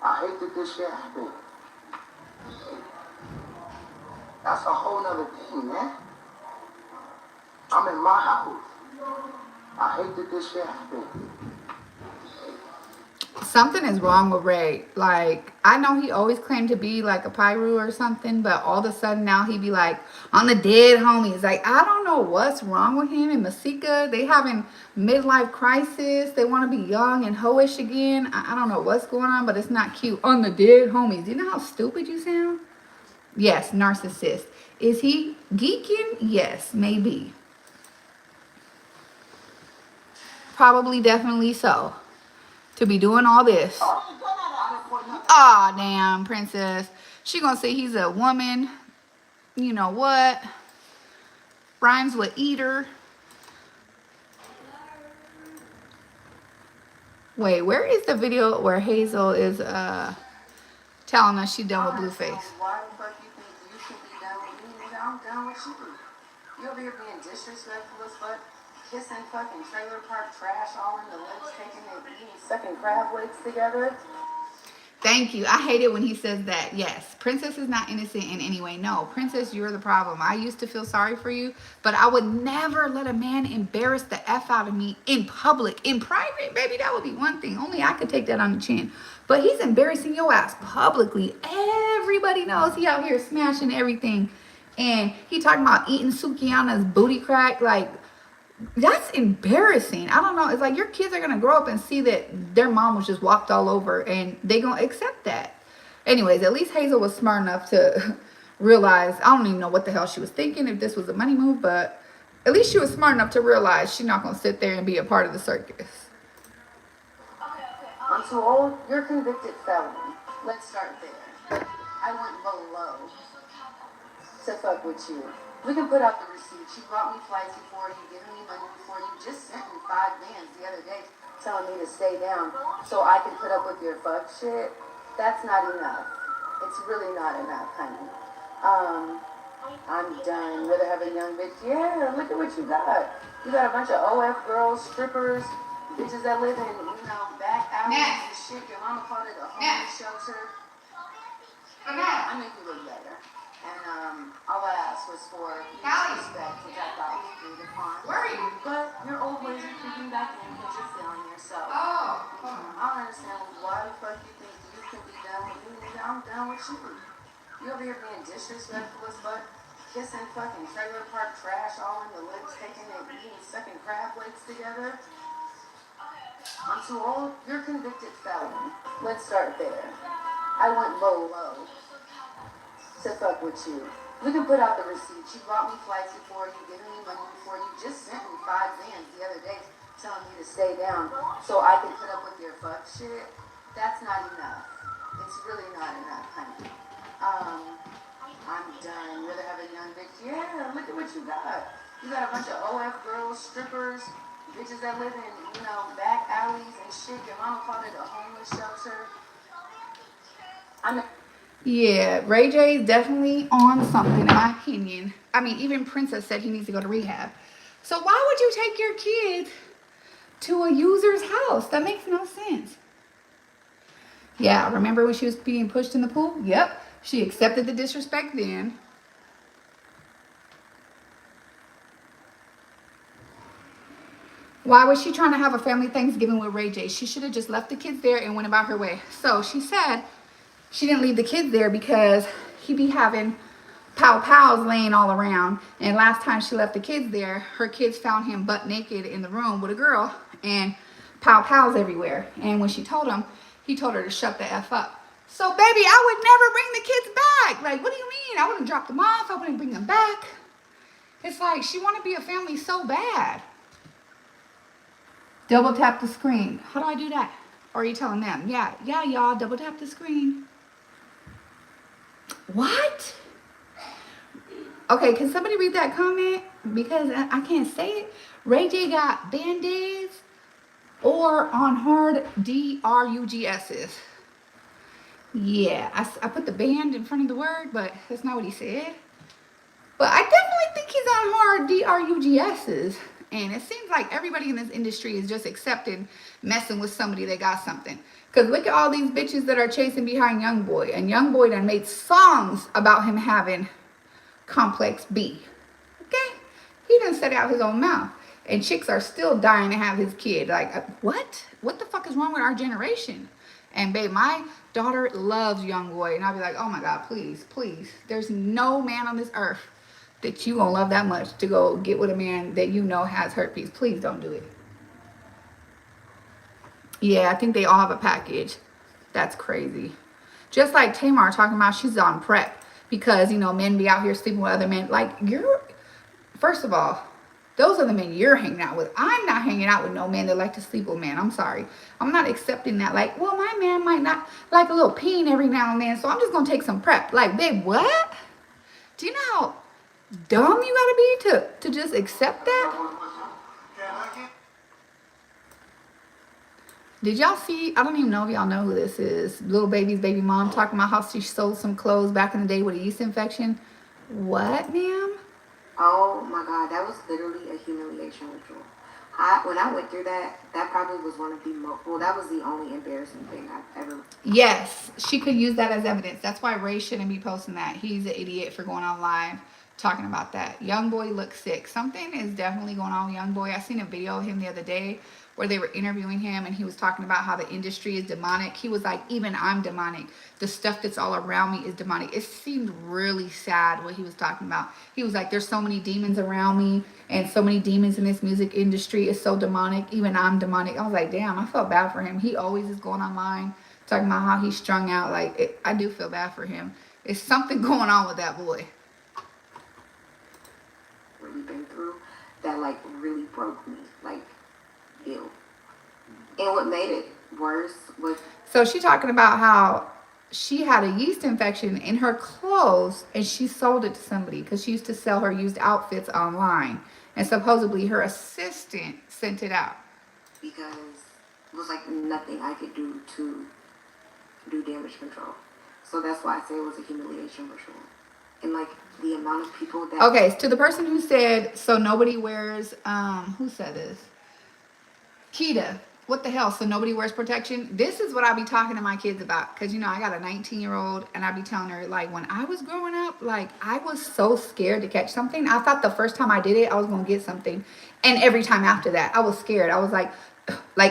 I hate that this shit happened. That's a whole nother thing, man. I'm in my house. I hate that this shit happened. Something is wrong with Ray. Like, I know he always claimed to be like a Pyru or something, but all of a sudden now he be like, on the dead homies. Like, I don't know what's wrong with him and Masika. They having midlife crisis. They want to be young and hoish again. I don't know what's going on, but it's not cute. On the dead homies. Do you know how stupid you sound? Yes, narcissist. Is he geeking? Yes, maybe. Probably, definitely so. To be doing all this. Ah, damn, Princess. She gonna say he's a woman. You know what? Rhymes with eater. Wait, where is the video where Hazel is telling us she's done with Blueface? Why the fuck you think you should be done with me, nigga? I'm done with you. You over here being disrespectful as fuck, kissing fucking trailer park trash all in the lips, taking and eating, sucking crab legs together. Thank you. I hate it when he says that. Yes, Princess is not innocent in any way. No, Princess, you're the problem. I used to feel sorry for you, but I would never let a man embarrass the F out of me in public. In private, baby, that would be one thing. Only I could take that on the chin. But he's embarrassing your ass publicly. Everybody knows he out here smashing everything. And he talking about eating Sukiana's booty crack. Like, that's embarrassing. I don't know. It's like your kids are going to grow up and see that their mom was just walked all over and they going to accept that. Anyways, at least Hazel was smart enough to realize, I don't even know what the hell she was thinking if this was a money move, but at least she was smart enough to realize she's not going to sit there and be a part of the circus. I'm too old. You're a convicted felon. Let's start there. I went below to fuck with you. We can put out the receipt. You bought me flights before, you giving me money before, you just sent me 5 bands the other day telling me to stay down so I can put up with your fuck shit. That's not enough. It's really not enough, honey. I'm done. Rather have a young bitch. Yeah, look at what you got. You got a bunch of OF girls, strippers, bitches that live in, back alleys and shit. Your mama called it a homeless shelter. I make you look better. And all I asked was for respect, which I thought was agreed upon. Where are you? But your old ways are creeping back in because you're feeling yourself. Oh. I don't understand why the fuck you think you can be done with me, nigga. I'm done with you. You over here being disrespectful as fuck, kissing fucking trailer park trash all in the lips, taking and eating, sucking crab legs together. I'm too old. You're a convicted felon. Let's start there. I went low to fuck with you. We can put out the receipt. You bought me flights before, you giving me money before, you just sent me 5 bands the other day telling me to stay down so I can put up with your fuck shit. That's not enough. It's really not enough, honey. I'm done. Rather have a young bitch. Yeah, look at what you got. You got a bunch of OF girls, strippers, bitches that live in, back alleys and shit. Your mama called it a homeless shelter. Yeah, Ray J is definitely on something, in my opinion. I mean, even Princess said he needs to go to rehab. So why would you take your kids to a user's house? That makes no sense. Yeah, remember when she was being pushed in the pool? Yep, she accepted the disrespect then. Why was she trying to have a family Thanksgiving with Ray J? She should have just left the kids there and went about her way. So she said she didn't leave the kids there because he be having pow-pows laying all around. And last time she left the kids there, her kids found him butt naked in the room with a girl and pow-pows everywhere. And when she told him, he told her to shut the F up. So, baby, I would never bring the kids back. Like, what do you mean? I wouldn't drop them off. I wouldn't bring them back. It's like she want to be a family so bad. Double tap the screen. How do I do that? Or are you telling them? Yeah, y'all, double tap the screen. What? Okay, can somebody read that comment? Because I can't say it. Ray J got Band-Aids or on hard DRUGSs. Yeah, I put the band in front of the word, but that's not what he said. But I definitely think he's on hard DRUGSs. And it seems like everybody in this industry is just accepting messing with somebody that got something. Because look at all these bitches that are chasing behind YoungBoy. And YoungBoy done made songs about him having complex B. Okay? He done set out his own mouth. And chicks are still dying to have his kid. Like, what? What the fuck is wrong with our generation? And babe, my daughter loves YoungBoy. And I'll be like, oh my God, please, please. There's no man on this earth that you gonna love that much to go get with a man that you know has herpes. Please don't do it. Yeah, I think they all have a package. That's crazy. Just like Tamar talking about she's on prep because, you know, men be out here sleeping with other men. Like, first of all, those are the men you're hanging out with. I'm not hanging out with no men that like to sleep with men. I'm sorry. I'm not accepting that. Like, well, my man might not like a little peen every now and then, so I'm just gonna take some prep. Like, babe, what? Do you know how dumb you gotta be to just accept that? Did y'all see? I don't even know if y'all know who this is. Little baby's baby mom talking about how she sold some clothes back in the day with a yeast infection. What, ma'am? Oh my God, that was literally a humiliation ritual. When I went through that, that probably was one of the most, well, that was the only embarrassing thing I've ever. Yes, she could use that as evidence. That's why Ray shouldn't be posting that. He's an idiot for going on live talking about that. YoungBoy looks sick. Something is definitely going on with YoungBoy. I seen a video of him the other day where they were interviewing him and he was talking about how the industry is demonic. He was like, even I'm demonic. The stuff that's all around me is demonic. It seemed really sad what he was talking about. He was like, there's so many demons around me and so many demons in this music industry. It's so demonic. Even I'm demonic. I was like, damn, I felt bad for him. He always is going online talking about how he's strung out. Like, I do feel bad for him. It's something going on with that boy. Really been through that, like, really broke me. Like, ew. And what made it worse was... So she talking about how she had a yeast infection in her clothes and she sold it to somebody because she used to sell her used outfits online. And supposedly her assistant sent it out. Because it was like nothing I could do to do damage control. So that's why I say it was a humiliation ritual. And like the amount of people that... Okay, to the person who said, so nobody wears, who said this? Keita, what the hell? So nobody wears protection? This is what I be talking to my kids about. Because, you know, I got a 19-year-old and I be telling her, like, when I was growing up, like, I was so scared to catch something. I thought the first time I did it, I was going to get something. And every time after that, I was scared. I was like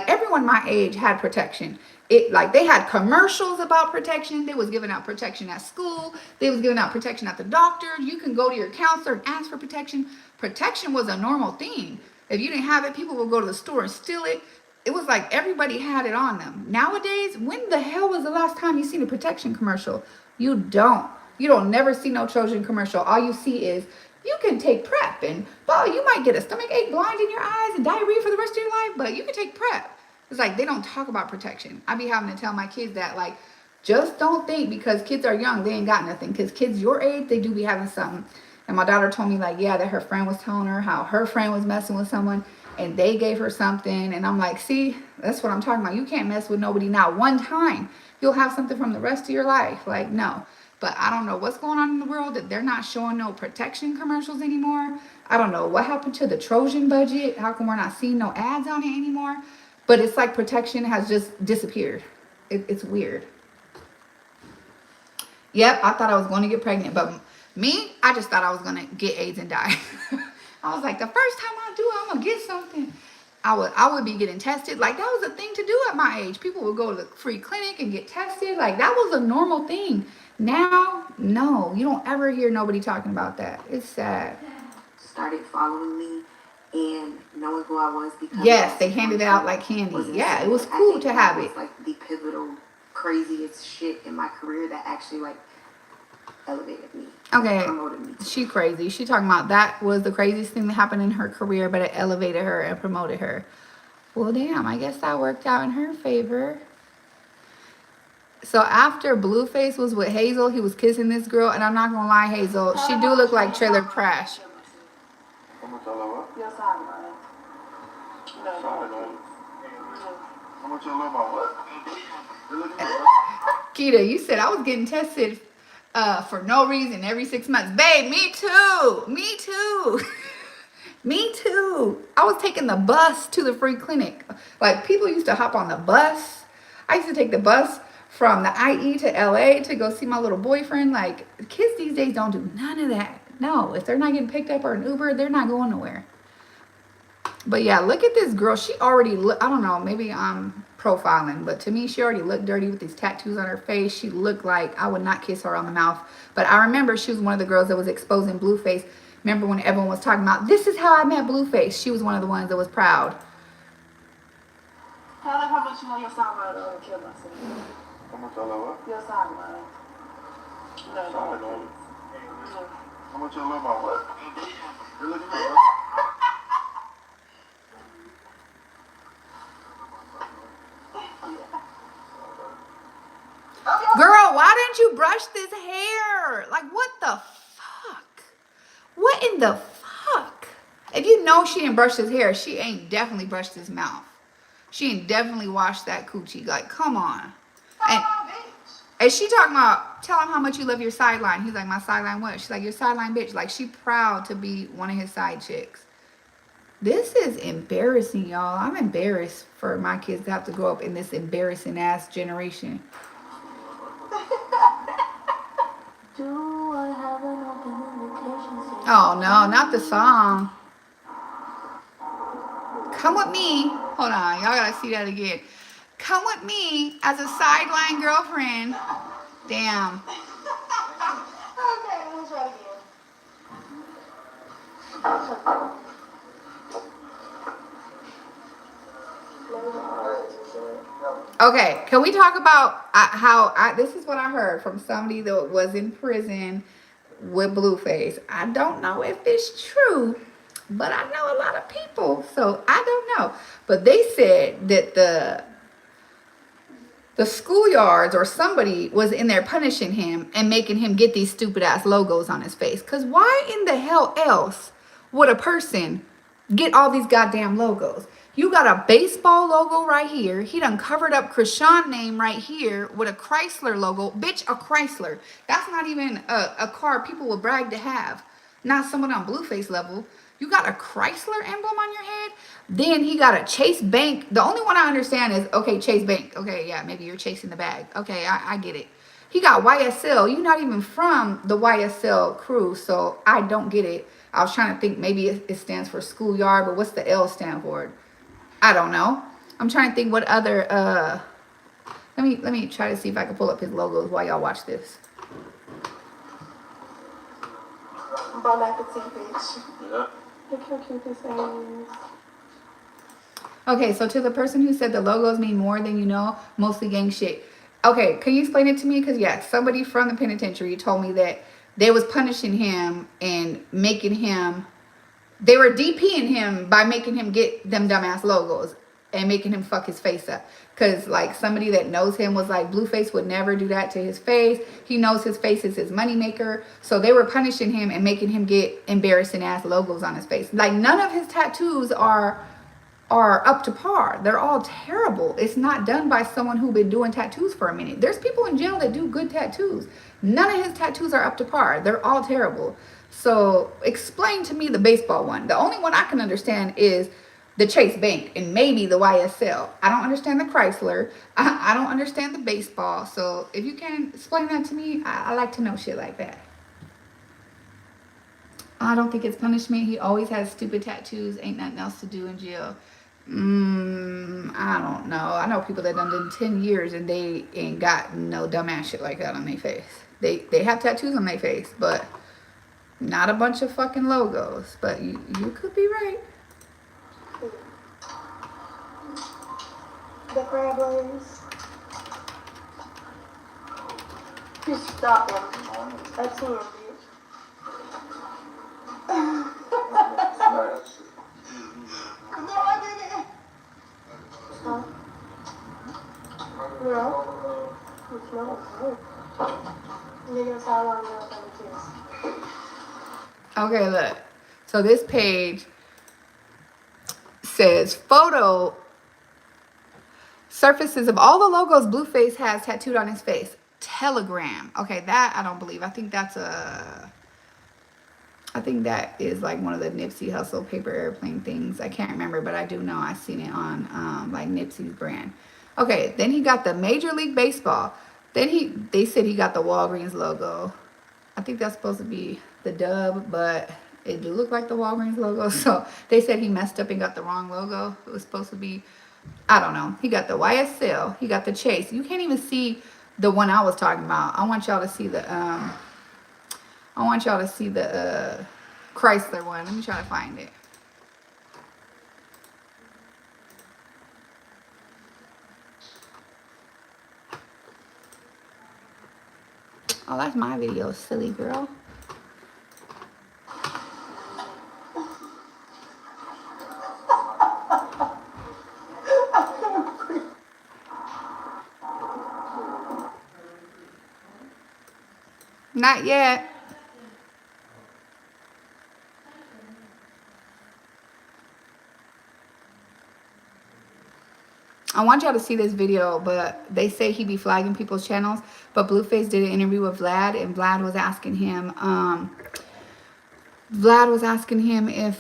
everyone my age had protection. They had commercials about protection. They was giving out protection at school. They was giving out protection at the doctor. You can go to your counselor and ask for protection. Protection was a normal thing. If you didn't have it, people would go to the store and steal it. It was like everybody had it on them. Nowadays, when the hell was the last time you seen a protection commercial? You don't. You don't never see no Trojan commercial. All you see is you can take prep and, well, you might get a stomach ache, blind in your eyes, and diarrhea for the rest of your life, but you can take prep. It's like they don't talk about protection. I be having to tell my kids that, like, just don't think because kids are young, they ain't got nothing. Because kids your age, they do be having something. And my daughter told me, like, yeah, that her friend was telling her how her friend was messing with someone and they gave her something. And I'm like, see, that's what I'm talking about. You can't mess with nobody not one time. You'll have something from the rest of your life. Like, no. But I don't know what's going on in the world that they're not showing no protection commercials anymore. I don't know what happened to the Trojan budget. How come we're not seeing no ads on it anymore? But it's like protection has just disappeared. It's weird. Yep, I thought I was going to get pregnant. But me, I just thought I was going to get AIDS and die. I was like, the first time I do it, I'm going to get something. I would be getting tested. Like, that was a thing to do at my age. People would go to the free clinic and get tested. Like, that was a normal thing. Now, no, you don't ever hear nobody talking about that. It's sad. Started following me and knowing who I was because... Yes, they handed it out like candy. Yeah, it was cool to have it. Like the pivotal craziest shit in my career that actually like elevated me. Okay, Promoted me. she crazy. She talking about that was the craziest thing that happened in her career, but it elevated her and promoted her. Well, damn, I guess that worked out in her favor. So after Blueface was with Hazel, he was kissing this girl, and I'm not gonna lie, Hazel, she do look like trailer crash. How much y'all love Your sideline. her? How much y'all love my what? You're looking at what? Keita, you said I was getting tested for no reason every 6 months. Babe, me too. Me too. Me too. I was taking the bus to the free clinic. Like, people used to hop on the bus. I used to take the bus from the IE to LA to go see my little boyfriend. Like, kids these days don't do none of that. No, if they're not getting picked up or an Uber, they're not going nowhere. But yeah, look at this girl. She already I don't know, maybe I'm profiling, but to me, she already looked dirty with these tattoos on her face. She looked like I would not kiss her on the mouth. But I remember she was one of the girls that was exposing Blueface. Remember when everyone was talking about, this is how I met Blueface? She was one of the ones that was proud. Tell them how much you know your sideline to kill myself. How much y'all love what? Your sideline. Sideline. How much y'all love my what? You're looking at what? Girl, why didn't you brush this hair? Like, what the fuck? What in the fuck? If you know she didn't brush his hair, she ain't definitely brushed his mouth. She ain't definitely washed that coochie. Like, come on. And she talking about, tell him how much you love your sideline. He's like, my sideline what? She's like, your sideline bitch. Like, she proud to be one of his side chicks. This is embarrassing, y'all. I'm embarrassed for my kids to have to grow up in this embarrassing ass generation. Oh no, not the song. Come with me. Hold on, y'all gotta see that again. Come with me as a sideline girlfriend. Damn. Okay, let's try it Okay, can we talk about this is what I heard from somebody that was in prison with Blueface. I don't know if it's true, but I know a lot of people, so I don't know. But they said that the schoolyards or somebody was in there punishing him and making him get these stupid ass logos on his face. Because why in the hell else would a person get all these goddamn logos? You got a baseball logo right here. He done covered up Krishan name right here with a Chrysler logo. Bitch, a Chrysler. That's not even a car people would brag to have. Not someone on Blueface level. You got a Chrysler emblem on your head. Then he got a Chase Bank. The only one I understand is, okay, Chase Bank. Okay, yeah, maybe you're chasing the bag. Okay, I get it. He got YSL. You're not even from the YSL crew, so I don't get it. I was trying to think maybe it stands for schoolyard, but what's the L stand for? I don't know. I'm trying to think what other, let me try to see if I can pull up his logos while y'all watch this. Bon appetit, bitch. Yeah. Look how cute this is. Okay, so to the person who said the logos mean more than you know, mostly gang shit. Okay, can you explain it to me? Because, yeah, somebody from the penitentiary told me that they was punishing him and making him, they were DPing him by making him get them dumbass logos and making him fuck his face up. Because, like, somebody that knows him was like, Blueface would never do that to his face. He knows his face is his moneymaker. So they were punishing him and making him get embarrassing ass logos on his face. Like, none of his tattoos are up to par. They're all terrible. It's not done by someone who been doing tattoos for a minute. There's people in jail that do good tattoos. None of his tattoos are up to par. They're all terrible. So explain to me the baseball one. The only one I can understand is the Chase Bank and maybe the YSL. I don't understand the Chrysler. I don't understand the baseball. So if you can explain that to me, I like to know shit like that. I don't think it's punishment. He always has stupid tattoos. Ain't nothing else to do in jail. I don't know. I know people that done 10 years and they ain't got no dumbass shit like that on their face. They have tattoos on their face, but not a bunch of fucking logos. But you could be right. The crab legs. Just stop him. That's him, bitch. No, I didn't. Huh? No. It's not good. Niggas how long you're gonna kiss. Okay, look. So this page says photo surfaces of all the logos Blueface has tattooed on his face. Telegram. Okay, that I don't believe. I think that is like one of the Nipsey Hussle paper airplane things. I can't remember, but I do know I've seen it on like Nipsey's brand. Okay, then he got the Major League Baseball. Then they said he got the Walgreens logo. I think that's supposed to be the dub, but it do look like the Walgreens logo. So they said he messed up and got the wrong logo. It was supposed to be, I don't know. He got the YSL. He got the Chase. You can't even see the one I was talking about. I want y'all to see the Chrysler one. Let me try to find it. Oh, that's my video, silly girl. Not yet. I want y'all to see this video, but they say he be flagging people's channels. But Blueface did an interview with Vlad, and Vlad was asking him if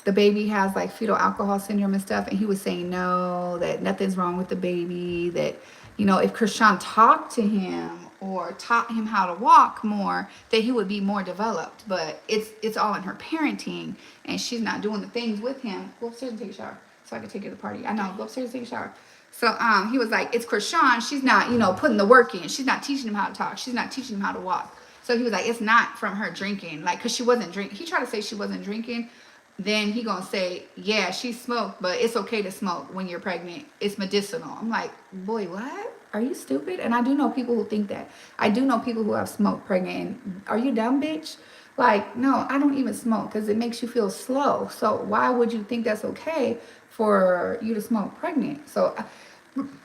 the baby has like fetal alcohol syndrome and stuff, and he was saying no, that nothing's wrong with the baby, that, you know, if Krishan talked to him or taught him how to walk more, that he would be more developed. But it's all in her parenting, and she's not doing the things with him. Go upstairs and take a shower so I can take you to the party. I know, go upstairs and take a shower. So he was like, it's Krishan, she's not, you know, putting the work in. She's not teaching him how to talk. She's not teaching him how to walk. So he was like, it's not from her drinking, like, because she wasn't drinking. He tried to say she wasn't drinking. Then he gonna say, yeah, she smoked, but it's okay to smoke when you're pregnant. It's medicinal. I'm like, boy, what? Are you stupid? And I do know people who think that. I do know people who have smoked pregnant. And are you dumb, bitch? Like, no, I don't even smoke because it makes you feel slow. So why would you think that's okay for you to smoke pregnant? So,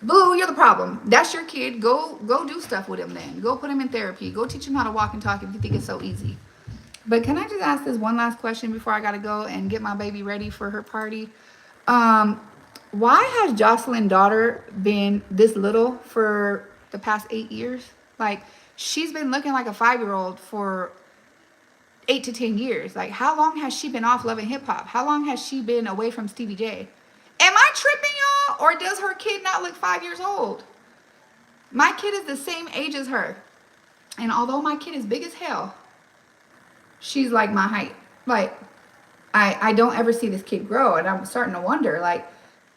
Blue, you're the problem. That's your kid. Go do stuff with him then. Go put him in therapy. Go teach him how to walk and talk if you think it's so easy. But can I just ask this one last question before I gotta go and get my baby ready for her party? Why has Jocelyn's daughter been this little for the past 8 years? Like, she's been looking like a 5-year-old for 8 to 10 years. Like, how long has she been off Love and Hip Hop? How long has she been away from Stevie J? Am I tripping, y'all? Or does her kid not look 5 years old? My kid is the same age as her. And although my kid is big as hell, she's like my height. Like, I don't ever see this kid grow, and I'm starting to wonder, like,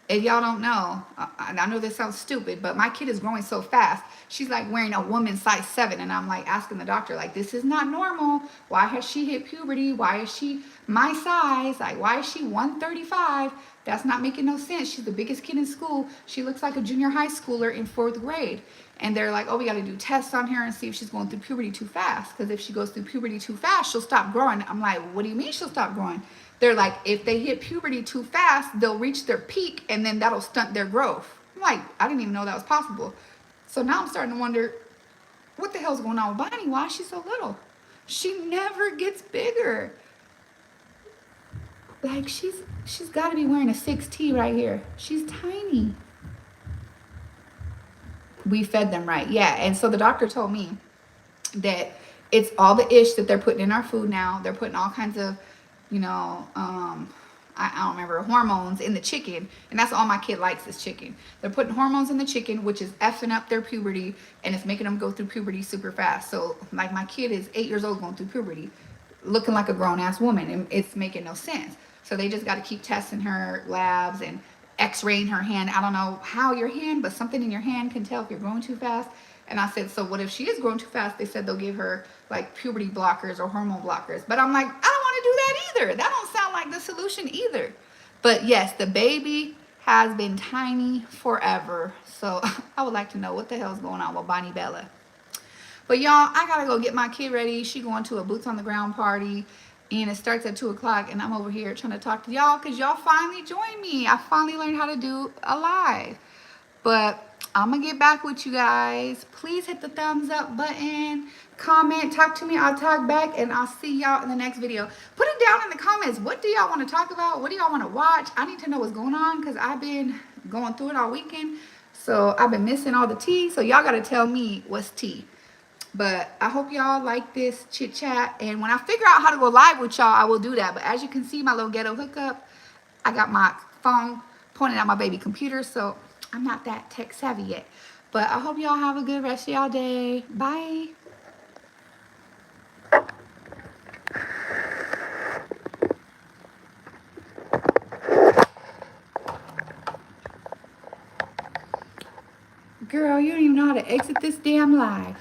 if y'all don't know, and I know this sounds stupid, but my kid is growing so fast. She's like wearing a woman's size 7, and I'm like asking the doctor, like, this is not normal. Why has she hit puberty? Why is she my size? Like, why is she 135? That's not making no sense. She's the biggest kid in school. She looks like a junior high schooler in 4th grade. And they're like, oh, we got to do tests on her and see if she's going through puberty too fast. Because if she goes through puberty too fast, she'll stop growing. I'm like, what do you mean she'll stop growing? They're like, if they hit puberty too fast, they'll reach their peak and then that'll stunt their growth. I'm like, I didn't even know that was possible. So now I'm starting to wonder, what the hell's going on with Bonnie? Why is she so little? She never gets bigger. Like, she's got to be wearing a 6T right here. She's tiny. We fed them right. Yeah. And so the doctor told me that it's all the ish that they're putting in our food now. They're putting all kinds of, you know, I don't remember, hormones in the chicken. And that's all my kid likes is chicken. They're putting hormones in the chicken, which is effing up their puberty. And it's making them go through puberty super fast. So like my kid is 8 years old going through puberty, looking like a grown ass woman. And it's making no sense. So they just got to keep testing her labs and x-raying her hand. I don't know how your hand, but something in your hand can tell if you're growing too fast. And I said, so what if she is growing too fast? They said they'll give her like puberty blockers or hormone blockers. But I'm like, I don't want to do that either. That don't sound like the solution either. But yes, the baby has been tiny forever. So I would like to know what the hell's going on with Bonnie Bella. But y'all, I gotta go get my kid ready. She going to a boots on the ground party, and it starts at 2 o'clock. And I'm over here trying to talk to y'all because y'all finally joined me. I finally learned how to do a live. But I'm gonna get back with you guys. Please hit the thumbs up button, comment, talk to me. I'll talk back, and I'll see y'all in the next video. Put it down in the comments. What do y'all want to talk about? What do y'all want to watch? I need to know what's going on because I've been going through it all weekend. So I've been missing all the tea. So y'all gotta tell me what's tea. But I hope y'all like this chit chat. And when I figure out how to go live with y'all, I will do that. But as you can see, my little ghetto hookup, I got my phone pointed at my baby computer. So I'm not that tech savvy yet. But I hope y'all have a good rest of y'all day. Bye. Girl, you don't even know how to exit this damn live.